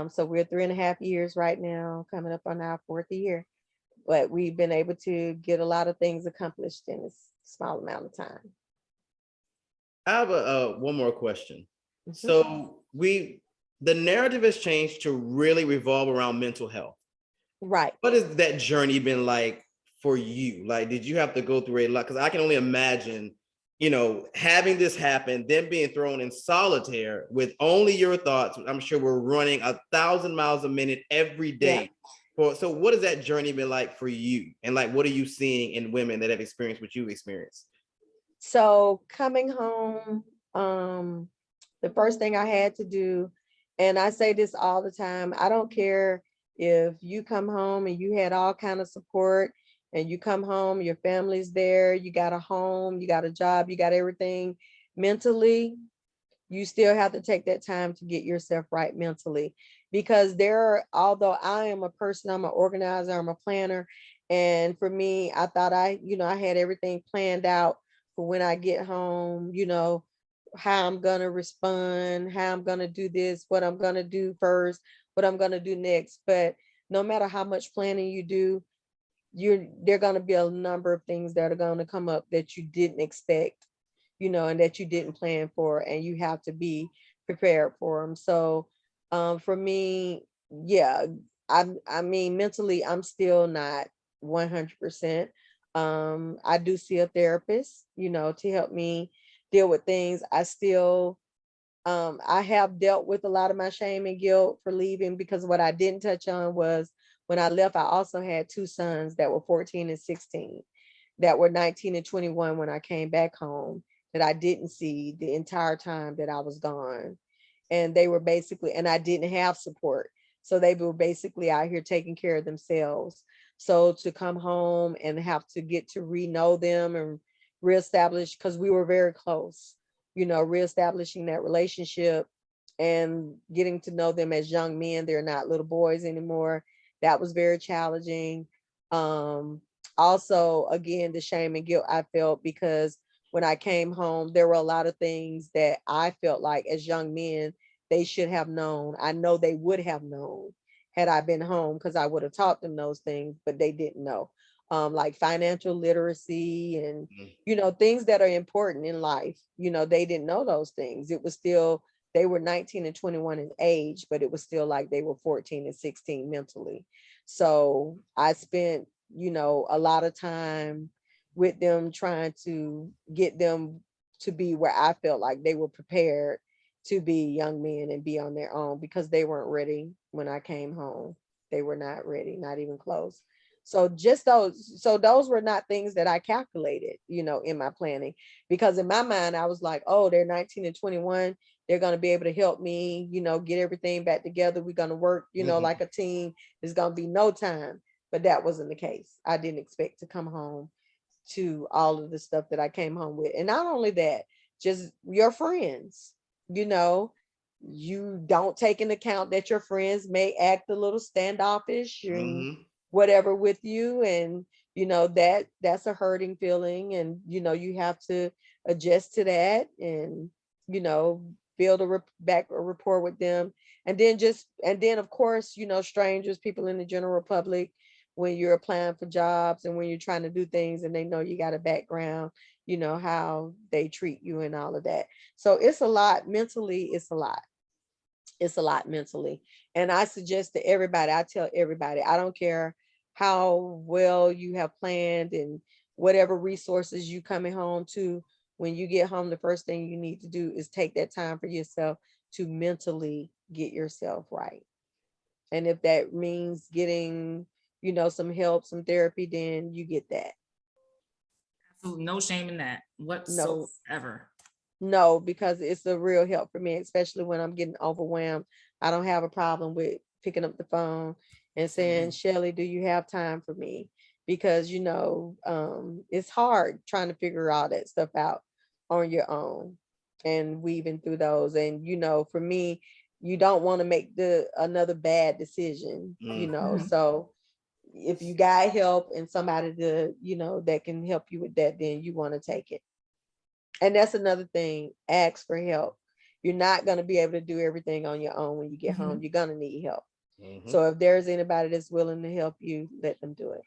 So we're 3.5 years right now, coming up on our fourth year. But we've been able to get a lot of things accomplished in a small amount of time. I have one more question. Mhm. So the narrative has changed to really revolve around mental health. Right. What has that journey been like for you? Like, did you have to go through a lot? Because I can only imagine, having this happen, then being thrown in solitaire with only your thoughts. I'm sure we're running 1,000 miles a minute every day. Yeah. So what has that journey been like for you? And like, what are you seeing in women that have experienced what you've experienced? So coming home, the first thing I had to do, and I say this all the time, I don't care if you come home and you had all kind of support and you come home, your family's there, you got a home, you got a job, you got everything. Mentally, you still have to take that time to get yourself right mentally, because although I am a person, I'm an organizer, I'm a planner. And for me, I thought I had everything planned out for when I get home, how I'm going to respond, how I'm going to do this, what I'm going to do first, what I'm going to do next. But no matter how much planning you do, there are going to be a number of things that are going to come up that you didn't expect, and that you didn't plan for, and you have to be prepared for them. So for me, yeah, I mean, mentally, I'm still not 100%. I do see a therapist, to help me deal with things. I have dealt with a lot of my shame and guilt for leaving, because what I didn't touch on was when I left, I also had two sons that were 14 and 16, that were 19 and 21 when I came back home, that I didn't see the entire time that I was gone. And they were basically, and I didn't have support. So they were basically out here taking care of themselves. So to come home and have to get to re-know them and reestablish, because we were very close, reestablishing that relationship and getting to know them as young men. They're not little boys anymore. That was very challenging. Also, again, the shame and guilt I felt, because when I came home, there were a lot of things that I felt like as young men, they should have known. I know they would have known had I been home, because I would have taught them those things, but they didn't know. Like financial literacy and, things that are important in life. They didn't know those things. It was still, they were 19 and 21 in age, but it was still like they were 14 and 16 mentally. So I spent, a lot of time with them, trying to get them to be where I felt like they were prepared to be young men and be on their own, because they weren't ready when I came home. They were not ready, not even close. So those were not things that I calculated, in my planning, because in my mind, I was like, oh, they're 19 and 21. They're going to be able to help me, get everything back together. We're going to work, like a team. There's going to be no time. But that wasn't the case. I didn't expect to come home to all of the stuff that I came home with. And not only that, just your friends, you don't take into account that your friends may act a little standoffish and whatever with you. And, that's a hurting feeling. And, you have to adjust to that and, build a rapport with them. And then of course, strangers, people in the general public, when you're applying for jobs and when you're trying to do things and they know you got a background, how they treat you and all of that. So it's a lot mentally. It's a lot mentally. And I suggest to everybody, I tell everybody, I don't care how well you have planned and whatever resources you coming home to, when you get home, the first thing you need to do is take that time for yourself to mentally get yourself right. And if that means getting, some help, some therapy, then you get that. Absolutely no shame in that whatsoever. No, because it's a real help for me, especially when I'm getting overwhelmed. I don't have a problem with picking up the phone and saying, Shelly, do you have time for me? Because, it's hard trying to figure all that stuff out on your own and weaving through those. And, for me, you don't want to make another bad decision, so if you got help and somebody that can help you with that, then you want to take it. And that's another thing, ask for help, you're not going to be able to do everything on your own when you get home. Mhm. You're going to need help. Mhm. So if there's anybody that's willing to help you, let them do it.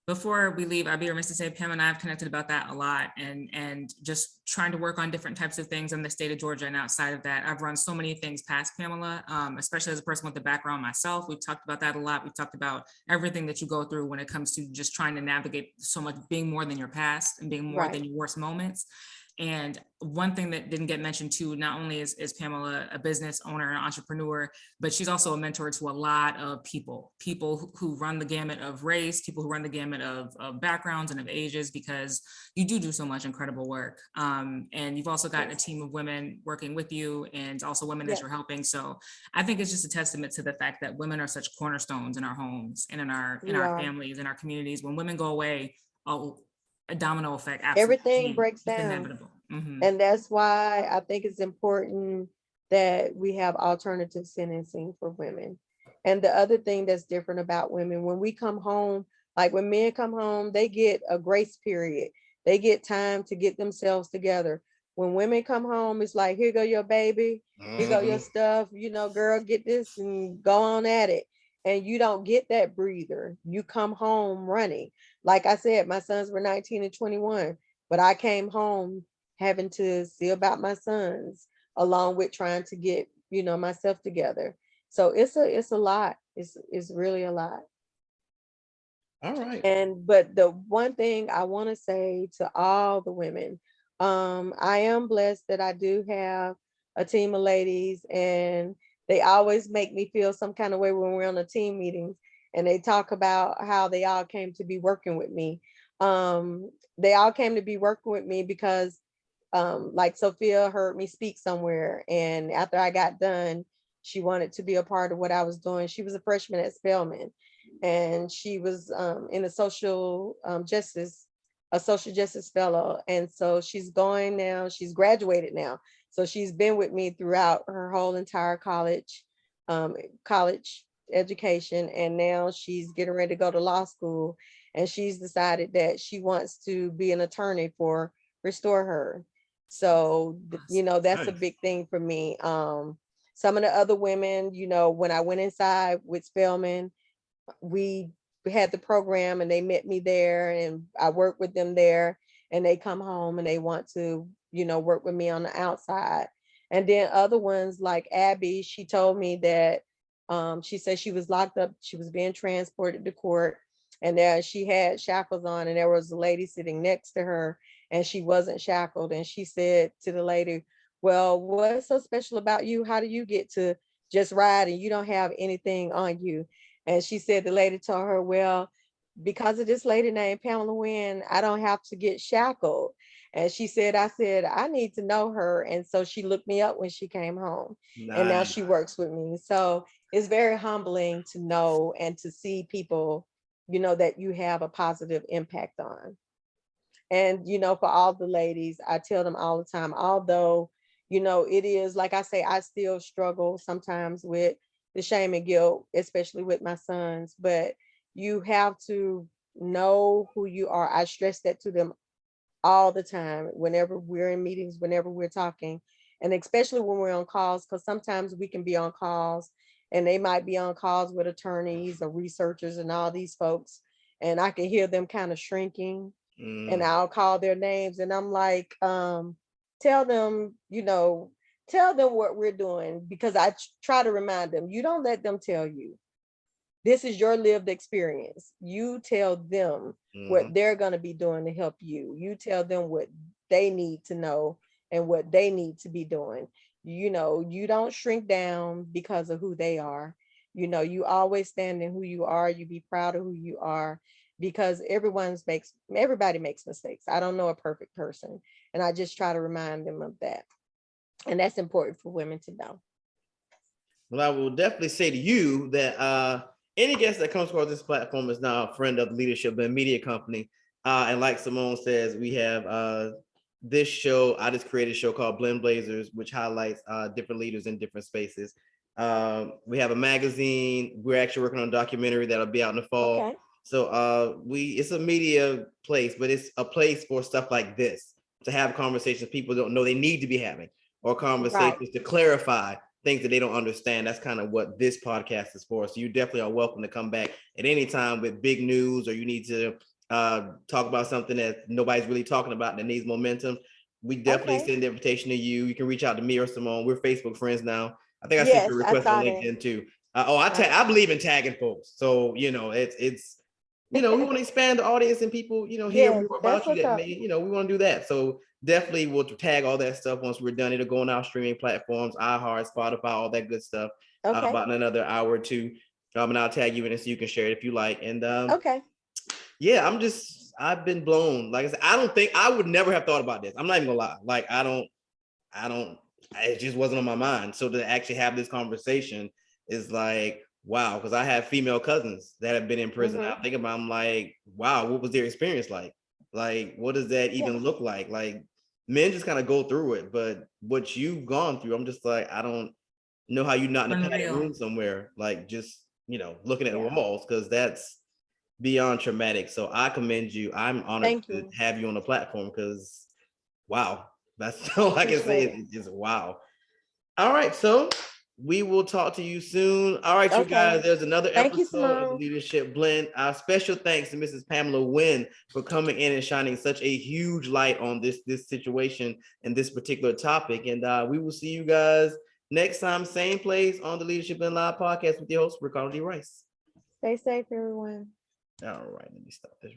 Before we leave, I'd be remiss to say Pam and I have connected about that a lot, and just trying to work on different types of things in the state of Georgia. And outside of that, I've run so many things past Pamela, especially as a person with the background myself. We've talked about that a lot. We've talked about everything that you go through when it comes to just trying to navigate so much, being more than your past and being more than your worst moments. And one thing that didn't get mentioned too, not only is Pamela a business owner and entrepreneur, but she's also a mentor to a lot of people who run the gamut of race, people who run the gamut of backgrounds and of ages, because you do so much incredible work. And you've also got a team of women working with you, and also women that you're helping. So I think it's just a testament to the fact that women are such cornerstones in our homes and in our families, in our communities. When women go away, a domino effect. Everything breaks down. Inevitable. Mm-hmm. And that's why I think it's important that we have alternative sentencing for women. And the other thing that's different about women, when we come home, like when men come home, they get a grace period. They get time to get themselves together. When women come home, it's like, here go your baby, here go your stuff, you know, girl, get this and go on at it. And you don't get that breather. You come home running. Like I said, my sons were 19 and 21, but I came home having to see about my sons along with trying to get, you know, myself together. So it's a lot. It's really a lot. All right. But the one thing I want to say to all the women, I am blessed that I do have a team of ladies, and they always make me feel some kind of way when we're on the team meetings and they talk about how they all came to be working with me. They all came to be working with me because like Sophia heard me speak somewhere, and after I got done, she wanted to be a part of what I was doing. She was a freshman at Spelman, and she was in a social justice fellow. And so she's going now, she's graduated now. So she's been with me throughout her whole entire college education. And now she's getting ready to go to law school. And she's decided that she wants to be an attorney for RestoreHER. So, you know, that's a big thing for me. Some of the other women, you know, when I went inside with Spelman, we had the program and they met me there and I worked with them there, and they come home and they want to, you know, work with me on the outside. And then other ones like Abby, she told me that she said she was locked up, she was being transported to court, and there she had shackles on, and there was a lady sitting next to her and she wasn't shackled. And she said to the lady, well, what's so special about you? How do you get to just ride and you don't have anything on you? And she said the lady told her, well, because of this lady named Pamela Winn, I don't have to get shackled. And she said, I need to know her. And so she looked me up when she came home. Nice. And now she works with me. So it's very humbling to know and to see people, you know, that you have a positive impact on. And, you know, for all the ladies, I tell them all the time, although, you know, it is, like I say, I still struggle sometimes with the shame and guilt, especially with my sons, but you have to know who you are. I stress that to them all the time, whenever we're in meetings, whenever we're talking, and especially when we're on calls, because sometimes we can be on calls and they might be on calls with attorneys or researchers and all these folks. And I can hear them kind of shrinking, and I'll call their names and I'm like, tell them, you know, tell them what we're doing, because I try to remind them, you don't let them tell you. This is your lived experience. You tell them what they're going to be doing to help you. You tell them what they need to know and what they need to be doing. You know, you don't shrink down because of who they are. You know, you always stand in who you are. You be proud of who you are, because everybody makes mistakes. I don't know a perfect person. And I just try to remind them of that. And that's important for women to know. Well, I will definitely say to you that any guest that comes across this platform is now a friend of the Leadership and Media Company. And like Simone says, we have this show. I just created a show called Blend Blazers, which highlights different leaders in different spaces. We have a magazine. We're actually working on a documentary that'll be out in the fall. Okay. So it's a media place, but it's a place for stuff like this, to have conversations people don't know they need to be having, or conversations to clarify things that they don't understand. That's kind of what this podcast is for. So you definitely are welcome to come back at any time with big news, or you need to talk about something that nobody's really talking about that needs momentum. We definitely send the invitation to you. You can reach out to me or Simone. We're Facebook friends now. I think I sent you a request on LinkedIn too. I believe in tagging folks. So, you know, it's we want to expand the audience and people, hear more about you that may, we want to do that. So definitely we'll tag all that stuff once we're done. It'll go on our streaming platforms, iHeart, Spotify, all that good stuff. About another hour or two. And I'll tag you in it so you can share it if you like. And yeah, I've been blown. Like I said, I would never have thought about this. I'm not even gonna lie. Like it just wasn't on my mind. So to actually have this conversation is like, wow, because I have female cousins that have been in prison. I think about, I'm like, wow, what was their experience like? Like, what does that even look like? Like, men just kind of go through it, but what you've gone through, I'm just like, I don't know how you're not in a padded room somewhere, like just, looking at the walls, because that's beyond traumatic. So I commend you. I'm honored to have you on the platform because, wow, that's all I can say is wow. All right, so we will talk to you soon. All right, you guys, there's another episode of the Leadership Blend. Our special thanks to Mrs. Pamela Winn for coming in and shining such a huge light on this situation and this particular topic. And we will see you guys next time, same place on the Leadership Blend Live podcast with your host, Ricardo D. Rice. Stay safe, everyone. All right, let me stop this.